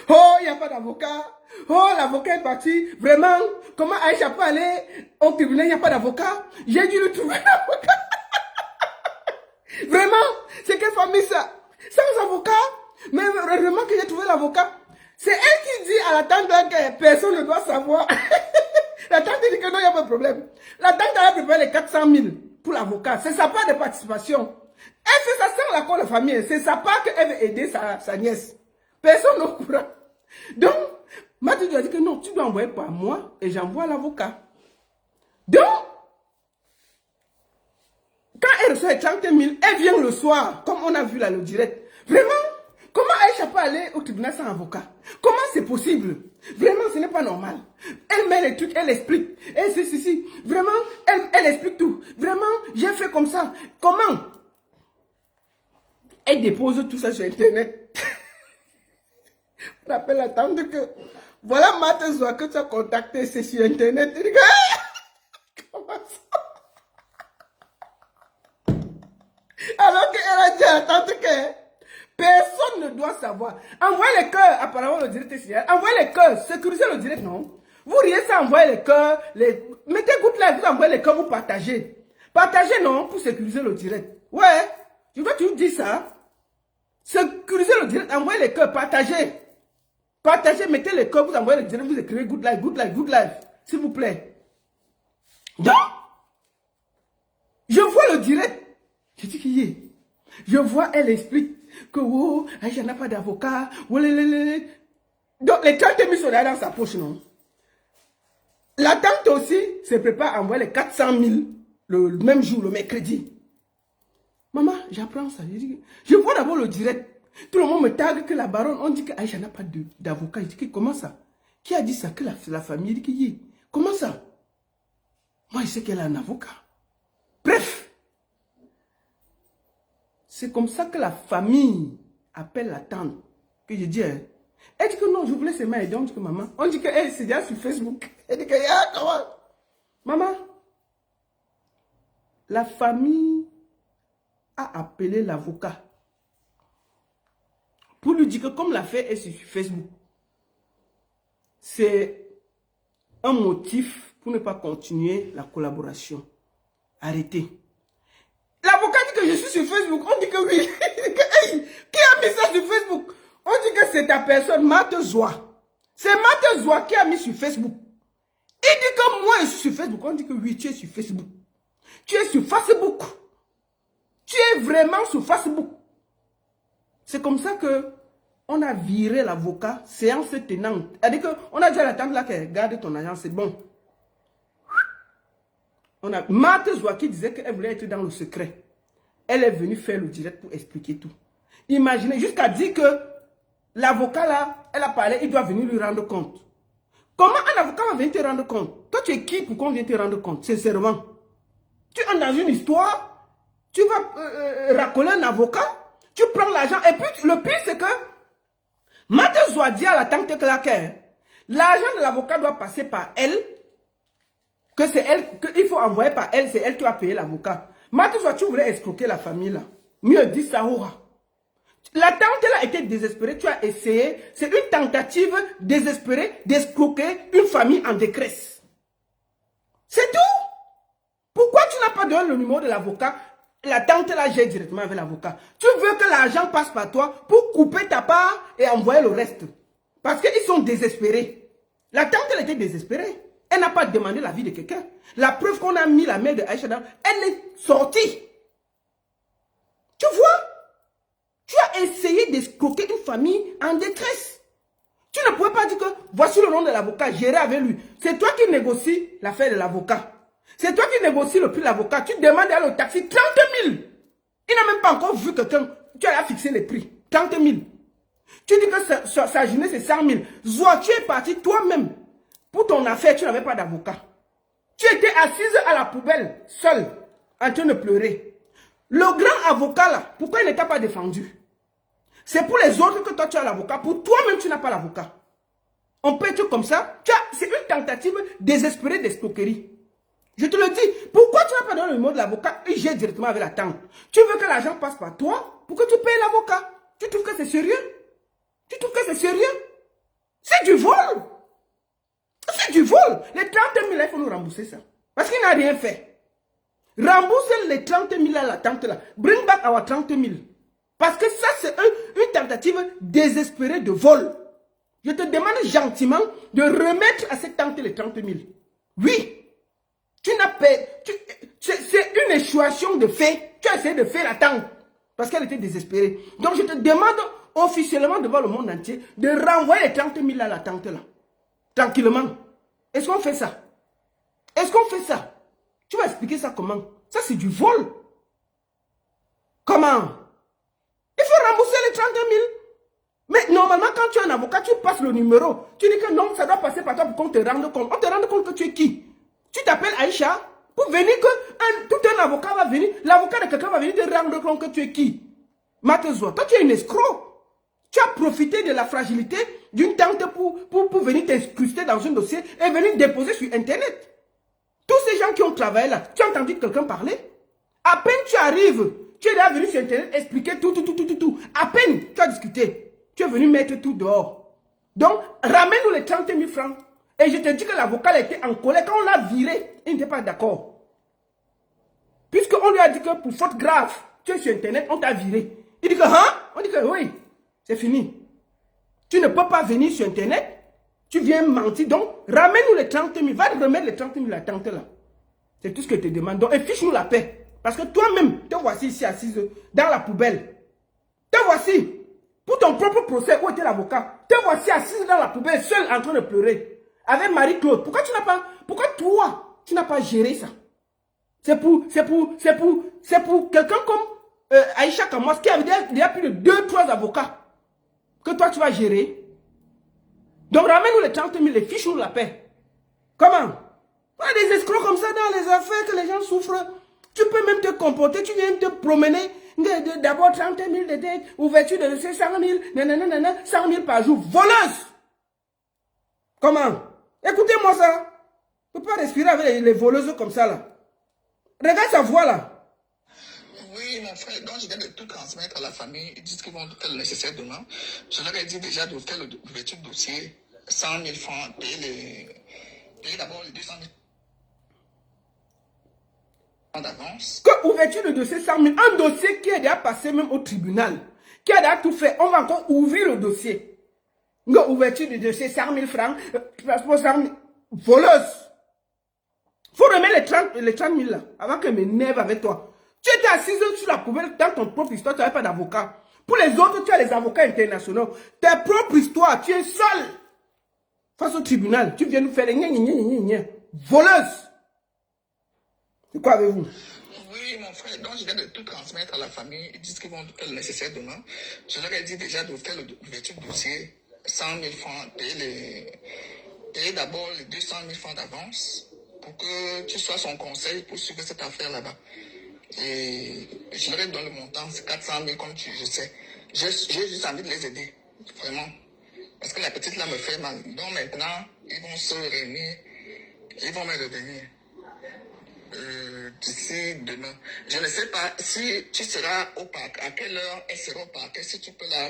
Speaker 1: Oh, il n'y a pas d'avocat. Oh, l'avocat est parti. Vraiment, comment Aïcha peut aller au tribunal, il n'y a pas d'avocat. J'ai dû lui trouver un avocat. Vraiment, c'est quelle famille ça? Sans avocat. Mais vraiment que j'ai trouvé l'avocat. C'est elle qui dit à la tante que personne ne doit savoir. La tante dit que non, il n'y a pas de problème. La tante a préparé les 400 000 pour l'avocat. C'est sa part de participation. Elle fait ça sans l'accord de famille. C'est sa part qu'elle veut aider sa nièce. Personne n'est au courant. Donc, Mathieu doit dire que non, tu dois envoyer par moi et j'envoie l'avocat. Donc, quand elle reçoit les 30 000, elle vient le soir, comme on a vu là le direct. Vraiment, comment Aïcha peut aller au tribunal sans avocat? Comment c'est possible? Vraiment, ce n'est pas normal. Elle met les trucs, elle explique. Et si. Vraiment, elle explique tout. Vraiment, j'ai fait comme ça. Comment? Elle dépose tout ça sur Internet. On appelle la tante que... Voilà Mathieu que tu as contacté, c'est sur Internet. Elle dit, comment ça? Alors qu'elle a dit à la tante que personne ne doit savoir. Envoyez les cœurs, apparemment le direct est signé. Envoyez les cœurs, sécurisez le direct, non? Vous riez ça, envoyez les cœurs, mettez good live, vous envoyez les cœurs, vous partagez. Partagez, non, pour sécuriser le direct. Ouais, je dois toujours dire ça. Sécurisez le direct, envoyez les cœurs, partagez. Partagez, mettez les cœurs, vous envoyez le direct, vous écrivez good live, s'il vous plaît. Donc, je vois le direct. Je dis qu'il y est. Je vois, elle explique que, oh, Aïcha n'a pas d'avocat. Donc, les 30 000 sont là dans sa poche, non? La tante aussi se prépare à envoyer les 400 000 le même jour, le mercredi. Maman, j'apprends ça. Je vois d'abord le direct. Tout le monde me tague que la baronne, on dit qu'Aïcha n'a pas d'avocat. Je dis, comment ça? Qui a dit ça? Que la famille dit, comment ça? Moi, je sais qu'elle a un avocat. Bref. C'est comme ça que la famille appelle la tante. Que je dis, elle dit que non, je voulais seulement aider. On dit que maman, on dit qu'elle c'est déjà sur Facebook. Elle dit que, ah, comment? Maman, la famille a appelé l'avocat pour lui dire que comme l'affaire est sur Facebook, c'est un motif pour ne pas continuer la collaboration. Arrêtez. L'avocat dit que je suis sur Facebook. On dit que oui. Hey, qui a mis ça sur Facebook? On dit que c'est ta personne, Mate Zoa. C'est Mate Zoa qui a mis sur Facebook. Il dit que moi je suis sur Facebook. On dit que oui, tu es sur Facebook. Tu es sur Facebook. Tu es vraiment sur Facebook. C'est comme ça que on a viré l'avocat, séance tenante. C'est-à-dire qu'on a dit à la tante là qu'elle garde ton agent, c'est bon. On a Marthe Zoua qui disait qu'elle voulait être dans le secret. Elle est venue faire le direct pour expliquer tout. Imaginez, jusqu'à dire que l'avocat là, elle a parlé, il doit venir lui rendre compte. Comment un avocat va venir te rendre compte? Toi, tu es qui pour qu'on vienne te rendre compte, sincèrement? Tu es dans une histoire, tu vas racoler un avocat, tu prends l'argent, et puis le pire c'est que Marthe Zoua dit à la tante Claquer, l'argent de l'avocat doit passer par elle, que c'est elle, qu'il faut envoyer par elle, c'est elle qui va payer l'avocat. Marthe Zoua, tu voulais escroquer la famille là. Mieux dit Sahora. La tante là était désespérée, tu as essayé, c'est une tentative désespérée d'escroquer une famille en détresse. C'est tout. Pourquoi tu n'as pas donné le numéro de l'avocat? La tante là, j'ai directement avec l'avocat. Tu veux que l'argent passe par toi pour couper ta part et envoyer le reste. Parce qu'ils sont désespérés. La tante elle était désespérée. Elle n'a pas demandé l'avis de quelqu'un. La preuve qu'on a mis la mère de Aïcha dans, elle est sortie. Tu vois? Tu as essayé d'escroquer une famille en détresse. Tu ne pouvais pas dire que voici le nom de l'avocat, gérer avec lui. C'est toi qui négocies l'affaire de l'avocat. C'est toi qui négocies le prix de l'avocat. Tu demandes à le taxi 30 000. Il n'a même pas encore vu quelqu'un. Tu as fixé les prix. 30 000. Tu dis que sa journée c'est 100 000. Zoua, tu es parti toi-même. Pour ton affaire, tu n'avais pas d'avocat. Tu étais assise à la poubelle, seule, en train de pleurer. Le grand avocat là, pourquoi il ne t'a pas défendu? C'est pour les autres que toi tu as l'avocat. Pour toi-même, tu n'as pas l'avocat. On peut être comme ça. C'est une tentative désespérée d'escroquerie. Je te le dis. Pourquoi tu n'as pas donné le numéro de l'avocat et j'ai directement avec la tante? Tu veux que l'argent passe par toi pour que tu payes l'avocat? Tu trouves que c'est sérieux? Tu trouves que c'est sérieux? C'est du vol. C'est du vol. Les 30 000, il faut nous rembourser ça. Parce qu'il n'a rien fait. Rembourser les 30 000 à la tante là. Bring back our 30 000. Parce que ça, c'est une tentative désespérée de vol. Je te demande gentiment de remettre à cette tante les 30 000. Oui. Tu n'as pas... C'est une échouation de fait. Tu as essayé de faire la tante. Parce qu'elle était désespérée. Donc je te demande officiellement devant le monde entier de renvoyer les 30 000 à la tante là. Tranquillement. Est-ce qu'on fait ça? Est-ce qu'on fait ça? Tu vas expliquer ça comment? Ça c'est du vol. Comment? Il faut rembourser les 30 000. Mais normalement quand tu es un avocat, tu passes le numéro. Tu dis que non, ça doit passer par toi pour qu'on te rende compte. On te rende compte que tu es qui? Tu t'appelles Aïcha pour venir que tout un avocat va venir. L'avocat de quelqu'un va venir te rendre compte que tu es qui? Mate Zoua, toi tu es une escroc. Tu as profité de la fragilité d'une tante pour venir t'incruster dans un dossier et venir déposer sur Internet. Tous ces gens qui ont travaillé là, tu as entendu quelqu'un parler? À peine tu arrives, tu es là venu sur Internet expliquer tout. À peine tu as discuté, tu es venu mettre tout dehors. Donc, ramène-nous les 30 000 francs. Et je te dis que l'avocat était en colère. Quand on l'a viré, il n'était pas d'accord. Puisqu'on lui a dit que pour faute grave, tu es sur Internet, on t'a viré. Il dit que, hein? On dit que oui. C'est fini. Tu ne peux pas venir sur Internet. Tu viens mentir. Donc, ramène-nous les 30 000. Va remettre les 30 000 à la tante là. C'est tout ce que je te demande. Donc, fiche-nous la paix. Parce que toi-même, te voici ici assise dans la poubelle. Te voici. Pour ton propre procès, où était l'avocat? Te voici assise dans la poubelle, seule en train de pleurer. avec Marie-Claude. Pourquoi toi, tu n'as pas géré ça? C'est pour quelqu'un comme Aïcha Kamoas qui avait déjà plus de 2-3 avocats que toi tu vas gérer. Donc ramène-nous les 30 000, les fiches nous la paix. Comment? Des escrocs comme ça dans les affaires que les gens souffrent. Tu peux même te comporter, tu viens te promener. D'abord 30 000 de dettes, ouverture de dossier 100 000, 100 000 par jour. Voleuse! Comment? Écoutez-moi ça. Tu ne peux pas respirer avec les voleuses comme ça là. Regarde sa voix là.
Speaker 2: Oui, mon frère, donc je viens de tout transmettre à la famille. Ils disent qu'ils vont faire le nécessaire demain. Je leur ai dit déjà de faire l'ouverture de dossier, 100 000 francs, payer d'abord les 200 000 francs d'avance.
Speaker 1: Que ouverture de dossier 100 000, un dossier qui est déjà passé même au tribunal, qui a déjà tout fait, on va encore ouvrir le dossier. Une ouverture de dossier 100 000 francs, passeport 100 000, voleuse. Faut remettre les 30 000 là, avant qu'elle m'énerve avec toi. Tu étais assise sur la poubelle dans ton propre histoire, tu n'avais pas d'avocat. Pour les autres, tu as les avocats internationaux. Ta propre histoire, tu es seul. Face au tribunal, tu viens nous faire les voleuse. C'est quoi avec vous?
Speaker 2: Oui, mon frère, donc je viens de tout transmettre à la famille. Ils disent qu'ils vont faire le nécessaire demain. Je leur ai dit déjà de faire l'ouverture de dossier, 100 000 francs, payer d'abord les 200 000 francs d'avance pour que tu sois son conseil pour suivre cette affaire là-bas. Et je leur ai donné le montant, c'est 400 000 comme je sais. J'ai juste envie de les aider, vraiment. Parce que la petite là me fait mal. Donc maintenant, ils vont se réunir, ils vont me revenir. D'ici demain. Je ne sais pas si tu seras au parc, à quelle heure elle sera au parc, si tu peux la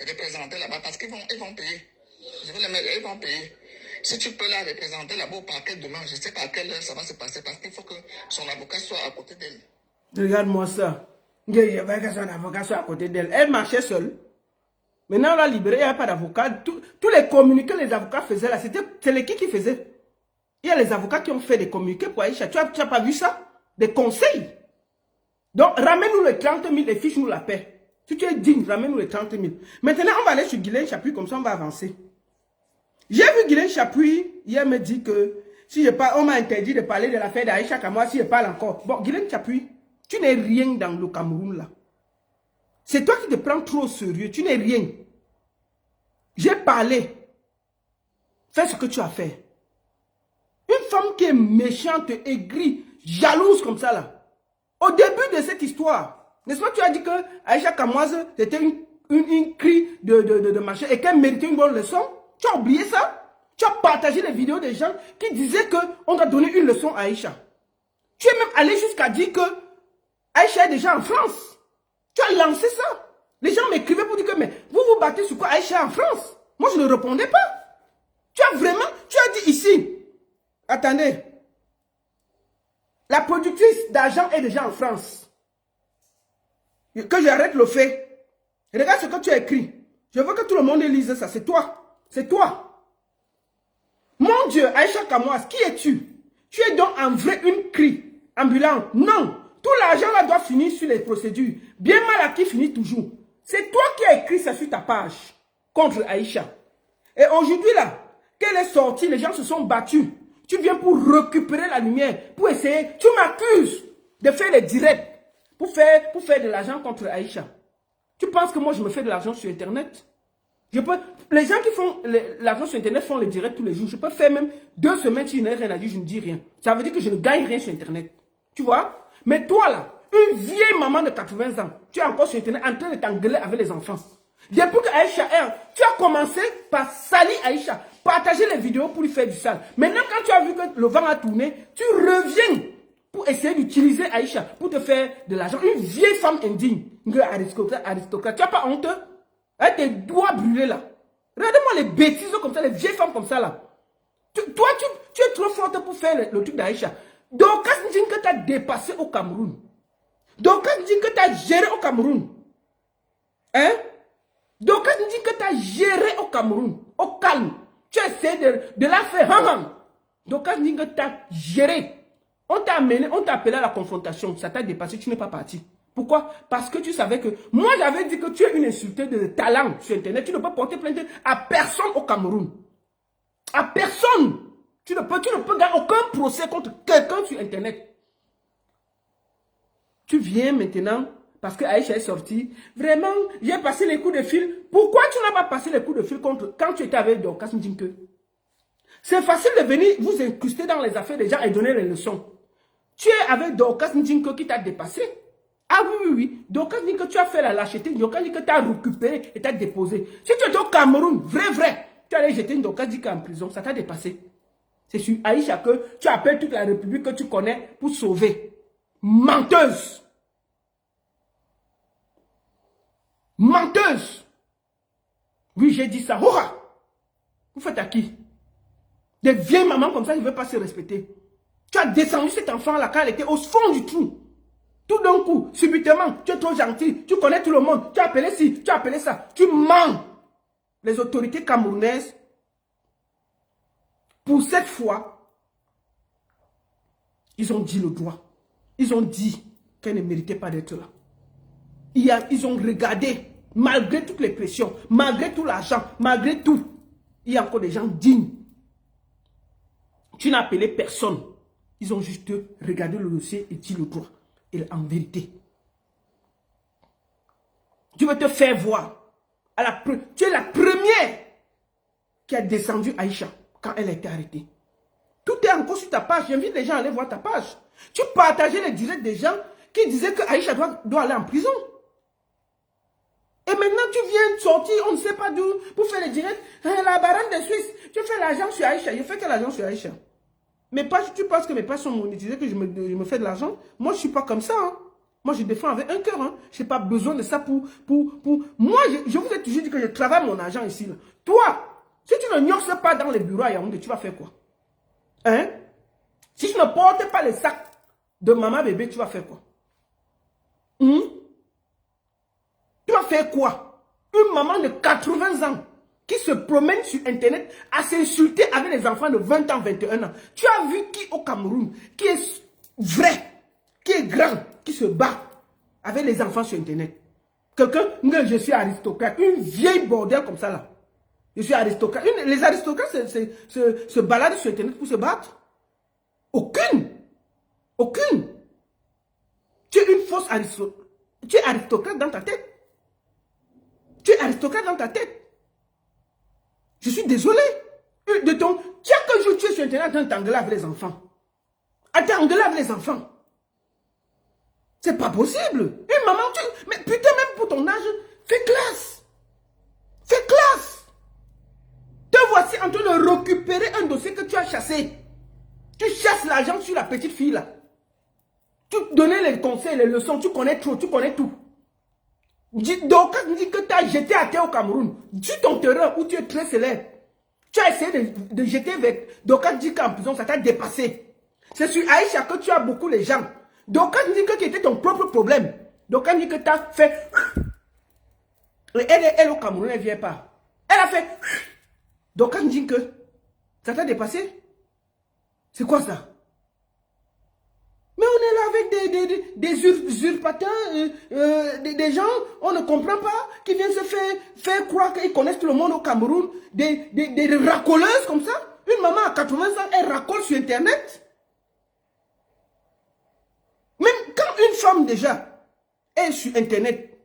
Speaker 2: représenter là-bas, parce qu'ils vont payer. Je vais les mettre, ils vont payer. Si tu peux la représenter là-bas au parquet demain, je ne sais pas à quelle heure ça va se passer, parce qu'il faut que son avocat soit à côté d'elle.
Speaker 1: Regarde-moi ça. Il y avait que son avocat soit à côté d'elle. Elle marchait seule. Maintenant, on l'a libérée, il n'y a pas d'avocat. Tous les communiqués que les avocats faisaient là, c'est l'équipe qui faisait. Il y a les avocats qui ont fait des communiqués pour Aïcha. Tu n'as pas vu ça? Des conseils. Donc, ramène-nous les 30 000 et fiche-nous la paix. Si tu es digne, ramène-nous les 30 000. Maintenant, on va aller sur Guylaine Chapuis, comme ça on va avancer. J'ai vu Guylaine Chapuis, hier me dit que si je parle, on m'a interdit de parler de l'affaire d'Aïcha Kamoas si je parle encore. Bon, Guylaine Chapuis, tu n'es rien dans le Cameroun là. C'est toi qui te prends trop au sérieux, tu n'es rien. J'ai parlé. Fais ce que tu as fait. Une femme qui est méchante, aigrie, jalouse comme ça là. Au début de cette histoire, n'est-ce pas, tu as dit que Aïcha Kamoas c'était une cri de machin et qu'elle méritait une bonne leçon. Tu as oublié ça? Tu as partagé les vidéos des gens qui disaient qu'on doit donner une leçon à Aïcha. Tu es même allé jusqu'à dire que Aïcha est déjà en France. Tu as lancé ça. Les gens m'écrivaient pour dire que mais vous vous battez sur quoi Aïcha est en France? Moi je ne répondais pas. Tu as dit ici. Attendez. La productrice d'argent est déjà en France. Que j'arrête le fait. Regarde ce que tu as écrit. Je veux que tout le monde lise ça. C'est toi. C'est toi. Mon Dieu, Aïcha Kamoas, qui es-tu? Tu es donc en vrai une cri ambulante. Non. Tout l'argent là doit finir sur les procédures. Bien mal acquis finit toujours. C'est toi qui as écrit ça sur ta page contre Aïcha. Et aujourd'hui là, qu'elle est sortie, les gens se sont battus. Tu viens pour récupérer la lumière, pour essayer. Tu m'accuses de faire les directs pour faire de l'argent contre Aïcha. Tu penses que moi je me fais de l'argent sur Internet? Les gens qui font l'argent sur Internet font les directs tous les jours. Je peux faire même 2 semaines si je n'ai rien à dire, je ne dis rien. Ça veut dire que je ne gagne rien sur Internet. Tu vois? Mais toi là, une vieille maman de 80 ans, tu es encore sur Internet en train de t'engueuler avec les enfants. Depuis que Aïcha tu as commencé par salir Aïcha, partager les vidéos pour lui faire du sale. Maintenant, quand tu as vu que le vent a tourné, tu reviens pour essayer d'utiliser Aïcha pour te faire de l'argent. Une vieille femme indigne, une aristocrate. Tu n'as pas honte? Avec tes doigts brûlés là. Regardez-moi les bêtises comme ça, les vieilles femmes comme ça là. Toi, tu es trop forte pour faire le truc d'Aïcha. Donc, quand tu dis que tu as dépassé au Cameroun, donc quand tu dis que tu as géré au Cameroun, hein? Donc, quand tu dis que tu as géré au Cameroun, au calme, tu essaies de la faire. Donc, quand tu dis que tu as géré, on t'a amené, on t'a appelé à la confrontation, ça t'a dépassé, tu n'es pas parti. Pourquoi? Parce que tu savais que, moi j'avais dit que tu es une insulteuse de talent sur Internet, tu ne peux porter plainte à personne au Cameroun. À personne. Tu ne peux gagner aucun procès contre quelqu'un sur Internet. Tu viens maintenant, parce que Aïcha est sortie, vraiment, j'ai passé les coups de fil. Pourquoi tu n'as pas passé les coups de fil contre quand tu étais avec Dorcas Ndjinke? C'est facile de venir vous incruster dans les affaires des gens et donner les leçons. Tu es avec Dorcas Ndjinke qui t'a dépassé. Ah oui. Dorcas Ndjinke, tu as fait la lâcheté. Dorcas Ndjinke t'a récupéré et t'a déposé. Si tu étais au Cameroun, vrai, tu allais jeter une Dorcas Ndjinke en prison. Ça t'a dépassé. C'est sur Aïcha que tu appelles toute la République que tu connais pour sauver. Menteuse. Menteuse. Oui, j'ai dit ça. Hora. Vous faites à qui? Des vieilles mamans comme ça, ils ne veulent pas se respecter. Tu as descendu cet enfant-là quand elle était au fond du trou. Tout d'un coup, subitement, tu es trop gentil, tu connais tout le monde, tu as appelé ci, tu as appelé ça. Tu mens. Les autorités camerounaises, pour cette fois, ils ont dit le droit. Ils ont dit qu'elle ne méritait pas d'être là. Ils ont regardé, malgré toutes les pressions, malgré tout l'argent, malgré tout, il y a encore des gens dignes. Tu n'as appelé personne. Ils ont juste regardé le dossier et dit le droit. Et en vérité, tu veux te faire voir. Tu es la première qui a descendu Aïcha quand elle a été arrêtée. Tout est encore sur ta page. J'invite les gens à aller voir ta page. Tu partageais les directs des gens qui disaient que Aïcha doit aller en prison. Et maintenant, tu viens sortir, on ne sait pas d'où, pour faire les directs. La baronne de Suisse, tu fais l'argent sur Aïcha. Je fais que l'argent sur Aïcha. Mes pages, tu penses que mes pages sont monétisées, que je me fais de l'argent? Moi, je ne suis pas comme ça. Hein. Moi, je défends avec un cœur. Hein. Je n'ai pas besoin de ça pour... Moi, je vous ai toujours dit que je travaille mon argent ici. Là. Toi, si tu ne gnoses pas dans les bureaux à Yaoundé, tu vas faire quoi? Hein? Si tu ne portes pas les sacs de maman bébé, tu vas faire quoi? Tu vas faire quoi? Une maman de 80 ans qui se promène sur Internet à s'insulter avec les enfants de 20 ans, 21 ans. Tu as vu qui au Cameroun, qui est vrai, qui est grand, qui se bat avec les enfants sur Internet? Quelqu'un, je suis aristocrate, une vieille bordelle comme ça là. Je suis aristocrate. Les aristocrates se baladent sur Internet pour se battre. Aucune. Tu es une fausse aristocrate. Tu es aristocrate dans ta tête. Tu es aristocrate dans ta tête. Je suis désolé. Chaque jour, tu es sur Internet en t'engueuler avec les enfants. À t'engueuler avec les enfants. C'est pas possible. Une maman, mais putain, même pour ton âge, fais classe. Fais classe. Te voici en train de récupérer un dossier que tu as chassé. Tu chasses l'argent sur la petite fille là. Tu donnais les conseils, les leçons, tu connais trop, tu connais tout. Donc, quand tu dis que tu as jeté à terre au Cameroun, sur ton terrain où tu es très célèbre, tu as essayé de jeter avec Doka dit qu'en prison, ça t'a dépassé. C'est sur Aïcha que tu as beaucoup les gens. Donc, quand tu dis que c'était ton propre problème, donc quand tu dis que tu as fait... Et elle au Cameroun, elle ne vient pas. Elle a fait... Donc, quand tu dis que ça t'a dépassé, c'est quoi ça? Mais on est là avec des usurpateurs, des gens, on ne comprend pas, qui viennent se faire croire qu'ils connaissent tout le monde au Cameroun, des racoleuses comme ça. Une maman à 80 ans, elle racole sur Internet. Même quand une femme déjà est sur Internet,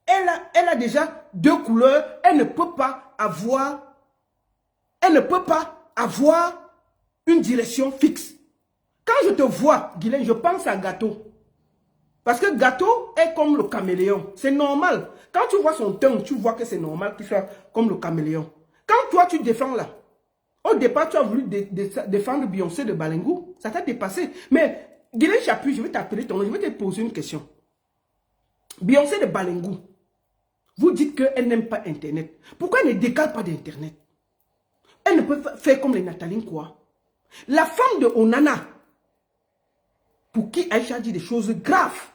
Speaker 1: elle a déjà deux couleurs, elle ne peut pas avoir une direction fixe. Quand je te vois, Guylaine, je pense à Gâteau. Parce que Gâteau est comme le caméléon. C'est normal. Quand tu vois son teint, tu vois que c'est normal qu'il soit comme le caméléon. Quand toi, tu défends là, au départ, tu as voulu défendre Beyoncé de Balingou. Ça t'a dépassé. Mais, Guylaine Chapuis, je vais t'appeler ton nom, je vais te poser une question. Beyoncé de Balingou, vous dites qu'elle n'aime pas Internet. Pourquoi elle ne décale pas d'Internet? Elle ne peut faire comme les Nathalie quoi. La femme de Onana, pour qui Aïcha dit des choses graves,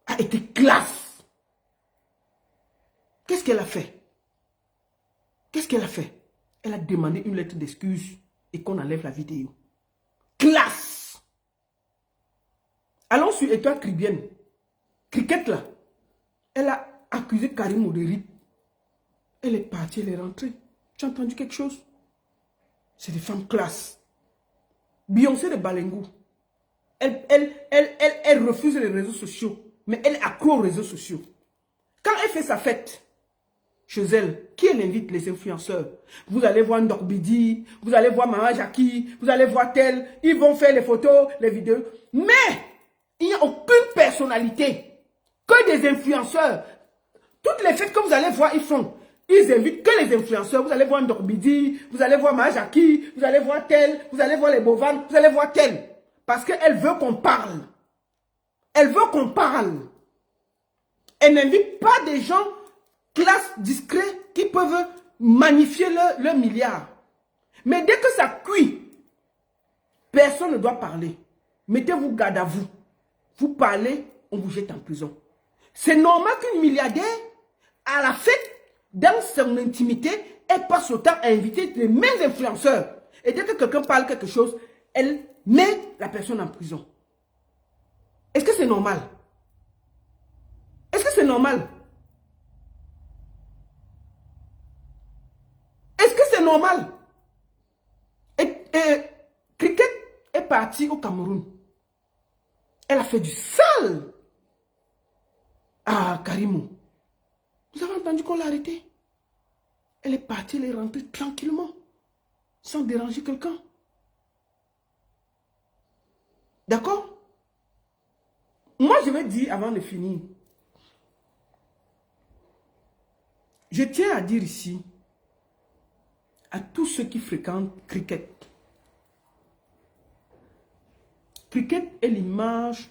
Speaker 1: a été classe. Qu'est-ce qu'elle a fait? Qu'est-ce qu'elle a fait? Elle a demandé une lettre d'excuse et qu'on enlève la vidéo. Classe. Allons sur Étoile Cribienne. Cricket là. Elle a accusé Karim Ouderi. Elle est partie, elle est rentrée. Tu as entendu quelque chose? C'est des femmes classe. Beyoncé de Balengou, elle refuse les réseaux sociaux, mais elle est accro aux réseaux sociaux. Quand elle fait sa fête chez elle, qui elle invite? Les influenceurs. Vous allez voir Ndorbidi, vous allez voir Maman Jackie, vous allez voir tel, ils vont faire les photos, les vidéos. Mais il n'y a aucune personnalité, que des influenceurs. Toutes les fêtes que vous allez voir, ils font. Ils invitent que les influenceurs. Vous allez voir Ndorbidi, vous allez voir Maman Jackie, vous allez voir tel, vous allez voir les Bovan, vous allez voir tel. Parce qu'elle veut qu'on parle. Elle veut qu'on parle. Elle n'invite pas des gens classe discrets qui peuvent magnifier le milliard. Mais dès que ça cuit, personne ne doit parler. Mettez-vous garde à vous. Vous parlez, on vous jette en prison. C'est normal qu'une milliardaire, à la fête, dans son intimité, elle passe le temps à inviter les mêmes influenceurs. Et dès que quelqu'un parle quelque chose, elle met la personne en prison. Est-ce que c'est normal? Est-ce que c'est normal? Est-ce que c'est normal? Et Cricket est partie au Cameroun. Elle a fait du sale à Karimou. Vous avez entendu qu'on l'a arrêtée? Elle est partie, elle est rentrée tranquillement, sans déranger quelqu'un. D'accord? Moi, je vais dire avant de finir. Je tiens à dire ici, à tous ceux qui fréquentent Cricket. Cricket est l'image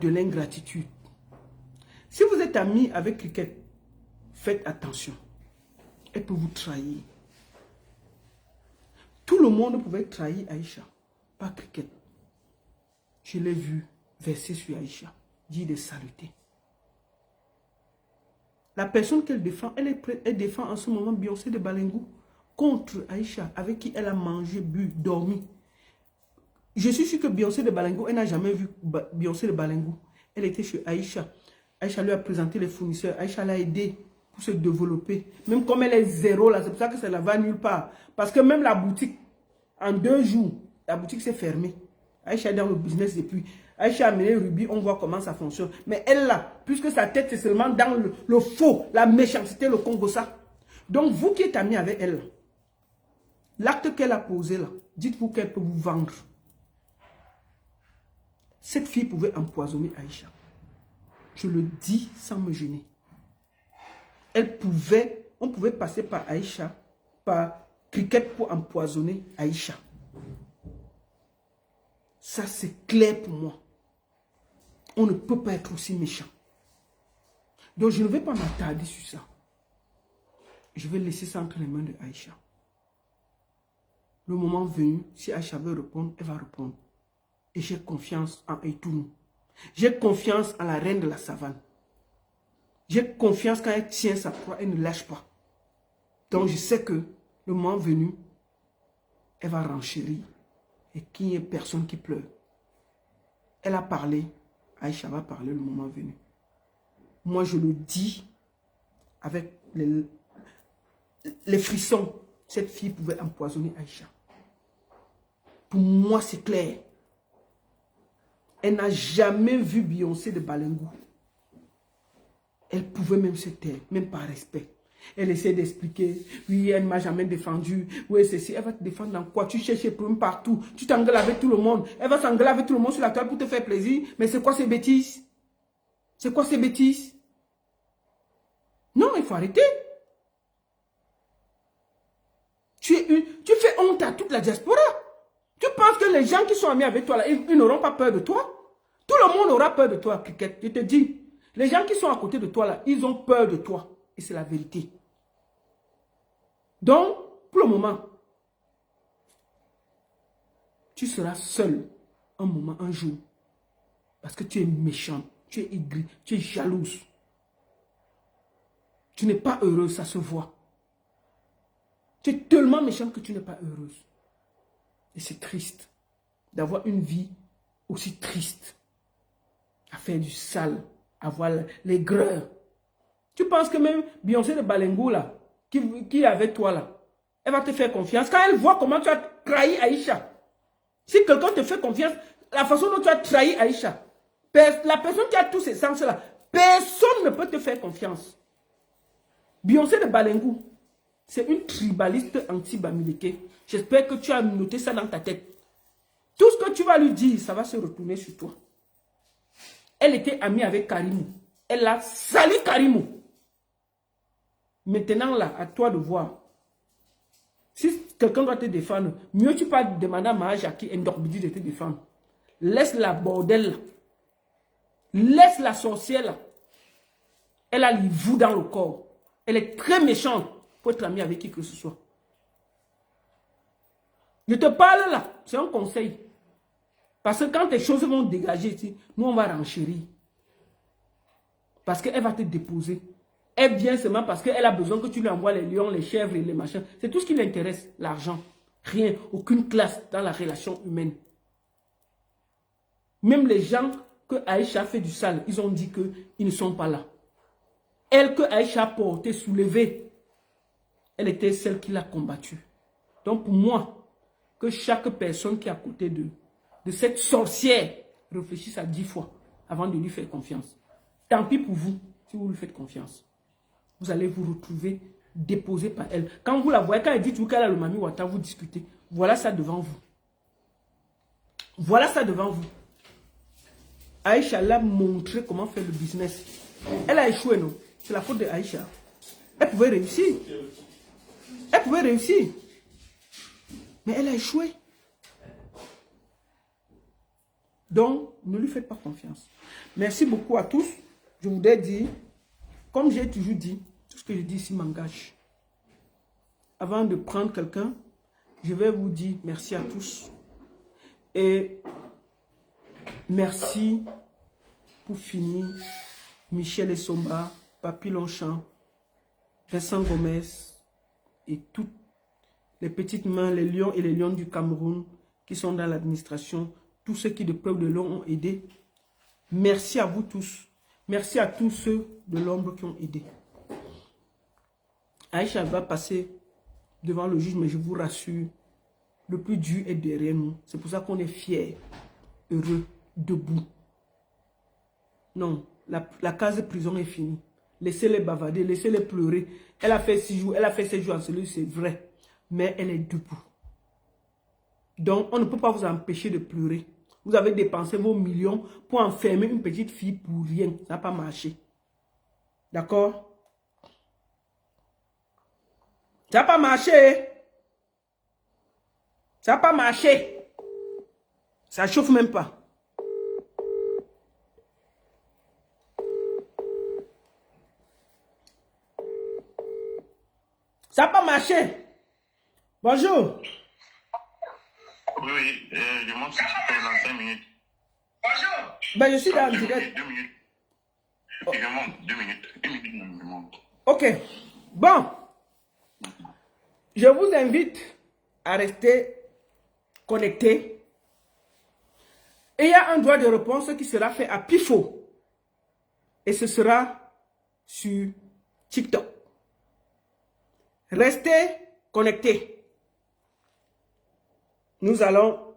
Speaker 1: de l'ingratitude. Si vous êtes ami avec Cricket, faites attention. Elle peut vous trahir. Tout le monde pouvait trahir Aïcha, pas Cricket. Je l'ai vu verser sur Aïcha, dire des saletés. La personne qu'elle défend, elle défend en ce moment Beyoncé de Balengou contre Aïcha, avec qui elle a mangé, bu, dormi. Je suis sûr que Beyoncé de Balengou, elle n'a jamais vu Beyoncé de Balengou. Elle était chez Aïcha. Aïcha lui a présenté les fournisseurs. Aïcha l'a aidé pour se développer. Même comme elle est zéro là, c'est pour ça que ça ne va nulle part. Parce que même la boutique, en 2 jours, la boutique s'est fermée. Aïcha est dans le business depuis. Aïcha a amené Ruby, on voit comment ça fonctionne. Mais elle là, puisque sa tête c'est seulement dans le faux, la méchanceté, le Congo ça. Donc vous qui êtes amis avec elle, l'acte qu'elle a posé là, dites-vous qu'elle peut vous vendre. Cette fille pouvait empoisonner Aïcha. Je le dis sans me gêner. On pouvait passer par Aïcha, par Cricket pour empoisonner Aïcha. Ça c'est clair pour moi. On ne peut pas être aussi méchant. Donc je ne vais pas m'attarder sur ça. Je vais laisser ça entre les mains de Aïcha. Le moment venu, si Aïcha veut répondre, elle va répondre. Et j'ai confiance en Aïtounou. J'ai confiance en la reine de la savane. J'ai confiance quand elle tient sa proie, elle ne lâche pas. Donc je sais que le moment venu, elle va renchérir. Et qu'il n'y ait personne qui pleure. Elle a parlé. Aïcha va parler le moment venu. Moi, je le dis avec les frissons. Cette fille pouvait empoisonner Aïcha. Pour moi, c'est clair. Elle n'a jamais vu Beyoncé de Balengou. Elle pouvait même se taire, même par respect. Elle essaie d'expliquer, oui, elle ne m'a jamais défendu. Oui, c'est si. Elle va te défendre dans quoi? Tu cherches les problèmes partout. Tu t'engueules avec tout le monde. Elle va s'engueuler avec tout le monde sur la toile pour te faire plaisir. Mais c'est quoi ces bêtises? C'est quoi ces bêtises? Non, il faut arrêter. Tu fais honte à toute la diaspora. Tu penses que les gens qui sont amis avec toi, là, ils n'auront pas peur de toi? Tout le monde aura peur de toi, Cricket. Je te dis. Les gens qui sont à côté de toi, là, ils ont peur de toi. Et c'est la vérité. Donc, pour le moment, tu seras seul un moment, un jour. Parce que tu es méchant, tu es aigri, tu es jalouse. Tu n'es pas heureuse, ça se voit. Tu es tellement méchant que tu n'es pas heureuse. Et c'est triste d'avoir une vie aussi triste. À faire du sale, à voir l'aigreur. Tu penses que même Beyoncé de Balengou là, qui est avec toi là, Elle va te faire confiance. Quand elle voit comment tu as trahi Aïcha. Si quelqu'un te fait confiance, la façon dont tu as trahi Aïcha, la personne qui a tous ces sens-là, personne ne peut te faire confiance. Beyoncé de Balengou, c'est une tribaliste anti-Bamileke. J'espère que tu as noté ça dans ta tête. Tout ce que tu vas lui dire, ça va se retourner sur toi. Elle était amie avec Karimou. Elle a sali Karimou. Maintenant, là, à toi de voir. Si quelqu'un doit te défendre, mieux tu peux demander à Mahaja qui est Ndorbidi de te défendre. Laisse la bordel là. Laisse la sorcière là. Elle a l'ivou dans le corps. Elle est très méchante pour être amie avec qui que ce soit. Je te parle là, c'est un conseil. Parce que quand tes choses vont dégager ici, nous on va renchérir. Parce qu'elle va te déposer. Elle vient seulement parce qu'elle a besoin que tu lui envoies les lions, les chèvres et les machins. C'est tout ce qui l'intéresse, l'argent. Rien, aucune classe dans la relation humaine. Même les gens que Aïcha fait du sale, ils ont dit qu'ils ne sont pas là. Elle que Aïcha a portée, soulevée, elle était celle qui l'a combattue. Donc pour moi, que chaque personne qui est à côté de cette sorcière réfléchisse à 10 fois avant de lui faire confiance. Tant pis pour vous si vous lui faites confiance. Vous allez vous retrouver déposé par elle. Quand vous la voyez, quand elle dit qu'elle a le Mami Wata, vous discutez. Voilà ça devant vous. Voilà ça devant vous. Aïcha l'a montré comment faire le business. Elle a échoué, non? C'est la faute de Aïcha. Elle pouvait réussir. Elle pouvait réussir. Mais elle a échoué. Donc, ne lui faites pas confiance. Merci beaucoup à tous. Je voudrais dire, comme j'ai toujours dit, tout ce que je dis ici m'engage. Avant de prendre quelqu'un, je vais vous dire merci à tous. Et merci pour finir, Michel Essomba, Papi Longchamp, Vincent Gomez et toutes les petites mains, les lions et les lions du Cameroun qui sont dans l'administration, tous ceux qui de près ou de loin ont aidé. Merci à vous tous. Merci à tous ceux de l'ombre qui ont aidé. Aïcha va passer devant le juge, mais je vous rassure, le plus dur est derrière nous. C'est pour ça qu'on est fiers, heureux, debout. Non, la case de prison est finie. Laissez-les bavarder, laissez-les pleurer. Elle a fait 6 jours, elle a fait 7 jours en cellule, c'est vrai. Mais elle est debout. Donc, on ne peut pas vous empêcher de pleurer. Vous avez dépensé vos millions pour enfermer une petite fille pour rien. Ça n'a pas marché. D'accord? Ça n'a pas marché. Ça n'a pas marché. Ça ne chauffe même pas. Ça n'a pas marché. Bonjour.
Speaker 2: Oui, je monte sur TikTok dans 5 minutes. Bonjour.
Speaker 1: Ben, je suis dans le direct.
Speaker 2: 2 minutes. Je monte 2 minutes. 1 minute, je monte.
Speaker 1: Ok. Bon. Je vous invite à rester connecté. Et il y a un droit de réponse qui sera fait à Pifo. Et ce sera sur TikTok. Restez connectés. Nous allons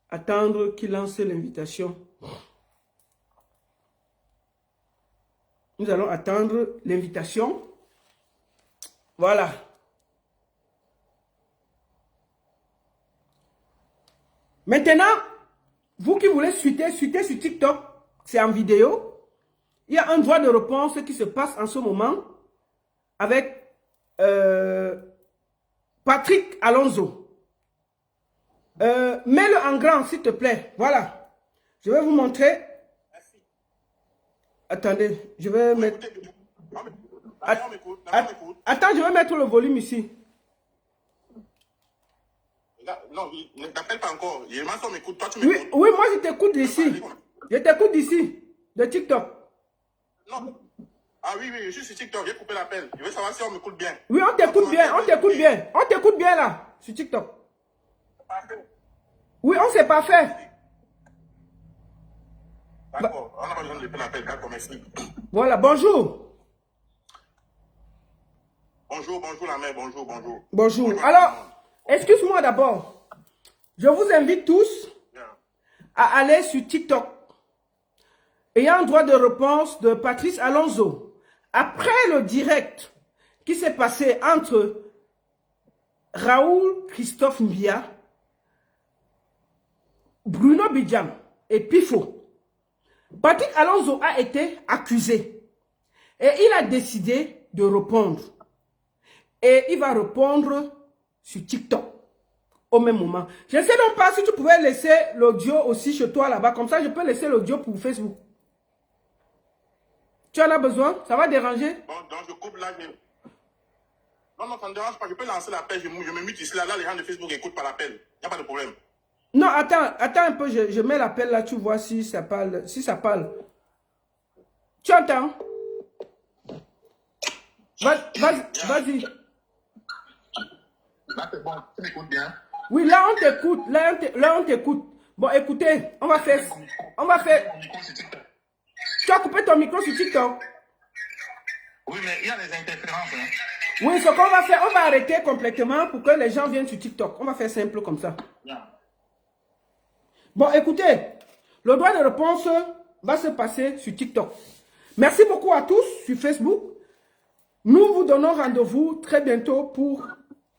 Speaker 1: attendre qu'il lance l'invitation. Nous allons attendre l'invitation. Voilà. Maintenant, vous qui voulez suiter sur TikTok, c'est en vidéo. Il y a un droit de réponse qui se passe en ce moment avec Patrick Alonso. Mets-le en grand, s'il te plaît. Voilà. Je vais vous montrer.
Speaker 2: Merci.
Speaker 1: Attendez, je vais mettre...
Speaker 2: M'écoute.
Speaker 1: Attends, je vais mettre le volume ici.
Speaker 2: Non, ne t'appelle pas encore. Je m'écoute. Toi, tu
Speaker 1: Oui,
Speaker 2: m'écoutes.
Speaker 1: oui, moi je t'écoute d'ici. Je t'écoute d'ici, de TikTok.
Speaker 2: Non. Ah oui, je suis sur TikTok. J'ai coupé l'appel. Je veux savoir si on m'écoute bien.
Speaker 1: Oui, on t'écoute bien, on t'écoute bien. On t'écoute bien là, sur TikTok. Oui, on sait pas faire.
Speaker 2: D'accord. On n'a pas besoin de l'appel. D'accord, merci.
Speaker 1: Voilà, bonjour.
Speaker 3: Bonjour, bonjour la mère, bonjour, bonjour.
Speaker 1: Bonjour.
Speaker 3: Bonjour.
Speaker 1: Alors, excuse-moi d'abord. Je vous invite tous
Speaker 3: Bien.
Speaker 1: à aller sur TikTok. Il y a un droit de réponse de Patrice Alonso. Après le direct qui s'est passé entre Raoul Christophe Mbia, Bruno Bidjam et Pifo, Patrick Alonso a été accusé et il a décidé de répondre. Et il va répondre sur TikTok au même moment. Je ne sais donc pas si tu pouvais laisser l'audio aussi chez toi là-bas. Comme ça, je peux laisser l'audio pour Facebook. Tu en as besoin? Ça va déranger?
Speaker 3: Bon, donc je coupe là. Non, non, ça ne dérange pas. Je peux lancer l'appel. Je me mute ici. Là, les gens de Facebook écoutent par l'appel. Il n'y a pas de problème.
Speaker 1: Non, attends un peu. Je mets l'appel là. Tu vois si ça parle. Si ça parle. Tu entends? Vas-y.
Speaker 2: Là, c'est bon, tu m'écoutes bien.
Speaker 1: Oui, là, on t'écoute. Là, on t'écoute. Bon, écoutez, on va faire.
Speaker 2: Mon micro sur TikTok.
Speaker 1: Tu as coupé ton micro sur TikTok?
Speaker 2: Oui, mais il y a des interférences. Hein.
Speaker 1: Oui, ce qu'on va faire, on va arrêter complètement pour que les gens viennent sur TikTok. On va faire simple comme ça.
Speaker 2: Bien.
Speaker 1: Bon, écoutez, le droit de réponse va se passer sur TikTok. Merci beaucoup à tous sur Facebook. Nous vous donnons rendez-vous très bientôt pour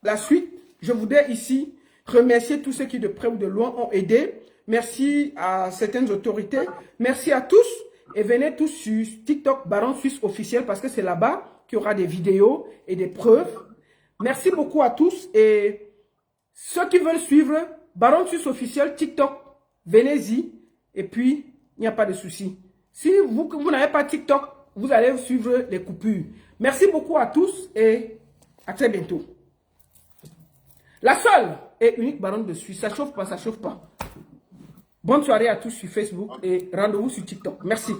Speaker 1: la suite. Je voudrais ici remercier tous ceux qui de près ou de loin ont aidé. Merci à certaines autorités. Merci à tous. Et venez tous sur TikTok Baron Suisse officiel parce que c'est là-bas qu'il y aura des vidéos et des preuves. Merci beaucoup à tous. Et ceux qui veulent suivre Baron Suisse officiel TikTok, venez-y. Et puis, il n'y a pas de souci. Si vous n'avez pas TikTok, vous allez suivre les coupures. Merci beaucoup à tous et à très bientôt. La seule et unique baronne de Suisse. Ça chauffe pas, ça chauffe pas. Bonne soirée à tous sur Facebook et rendez-vous sur TikTok. Merci.